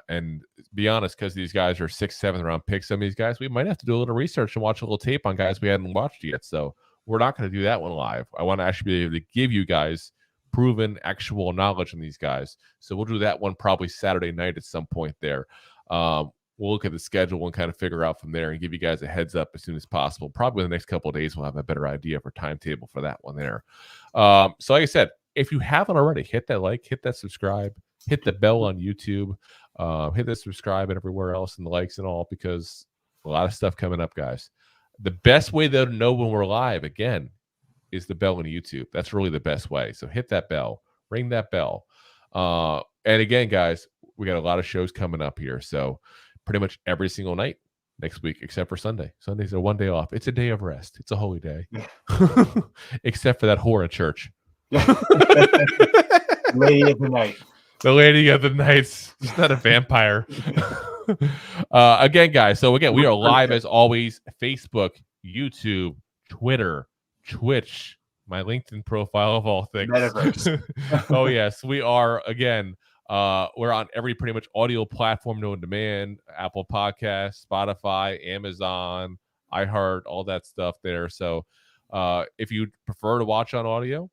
And be honest, because these guys are 6th, 7th round picks, some of these guys, we might have to do a little research and watch a little tape on guys we hadn't watched yet. So we're not going to do that one live. I want to actually be able to give you guys proven, actual knowledge on these guys. So we'll do that one probably Saturday night at some point there. We'll look at the schedule and kind of figure out from there and give you guys a heads up as soon as possible. Probably in the next couple of days, we'll have a better idea for timetable for that one there. So like I said, if you haven't already, hit that like, hit that subscribe, hit the bell on YouTube, hit the subscribe and everywhere else and the likes and all, because a lot of stuff coming up, guys. The best way to know when we're live, again, is the bell on YouTube. That's really the best way. So hit that bell, ring that bell. And again, guys, we got a lot of shows coming up here. So pretty much every single night next week, except for Sunday. Sundays are one day off. It's a day of rest. It's a holy day. Except for that whore at church. Lady of the night. The lady of the nights. She's not a vampire. Again, guys. So again, we are live as always. Facebook, YouTube, Twitter, Twitch, my LinkedIn profile of all things. Metaverse. Oh, yes. We are, again, we're on every pretty much audio platform known to man, Apple Podcasts, Spotify, Amazon, iHeart, all that stuff there. So if you prefer to watch on audio,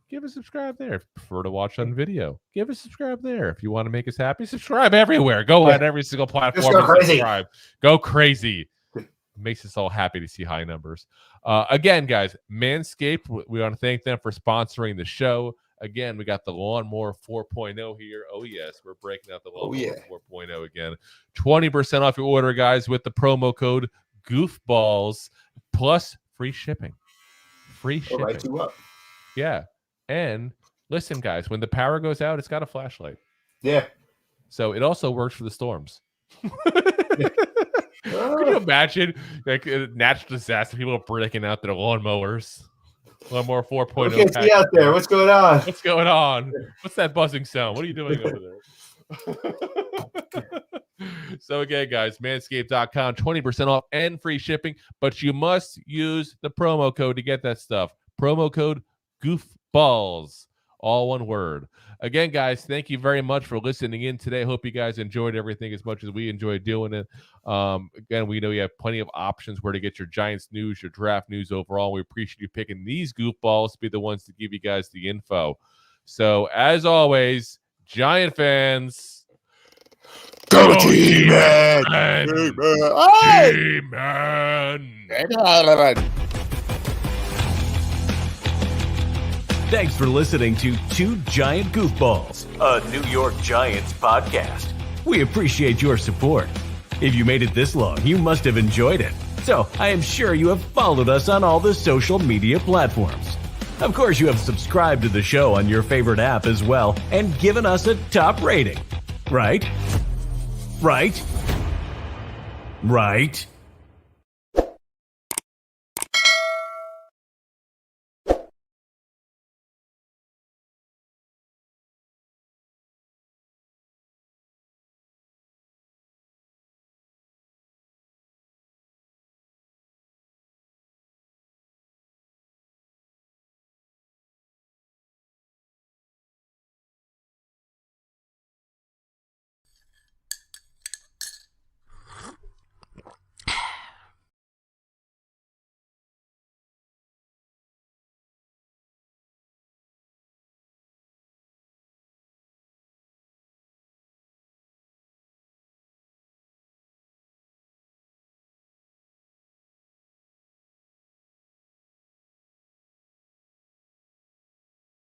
give a subscribe there. If you prefer to watch on video, give a subscribe there. If you want to make us happy, subscribe everywhere. Go on every single platform. Just go crazy. Subscribe. Go crazy. Makes us all happy to see high numbers. Again, guys, Manscaped, we want to thank them for sponsoring the show. Again, we got the Lawnmower 4.0 here. Oh, yes, we're breaking out the Lawnmower 4.0 again. 20% off your order, guys, with the promo code Goofballs, plus free shipping. Free shipping. Light you up. Yeah. And listen, guys, when the power goes out, it's got a flashlight. Yeah. So it also works for the storms. Can you imagine like a natural disaster, people are breaking out their lawnmowers? Lawnmower 4.0. Okay, see out there. What's going on? What's going on? What's that buzzing sound? What are you doing over there? So again, guys, manscaped.com, 20% off and free shipping, but you must use the promo code to get that stuff. Promo code Goofballs. All one word. Again, guys, thank you very much for listening in today. Hope you guys enjoyed everything as much as we enjoyed doing it. Again, we know you have plenty of options where to get your Giants news, your draft news overall. We appreciate you picking these goofballs to be the ones to give you guys the info. So, as always, Giant fans, Go G-Man! G-Man! Thanks for listening to Two Giant Goofballs, a New York Giants podcast. We appreciate your support. If you made it this long, you must have enjoyed it. So I am sure you have followed us on all the social media platforms. Of course, you have subscribed to the show on your favorite app as well and given us a top rating. Right? Right? Right?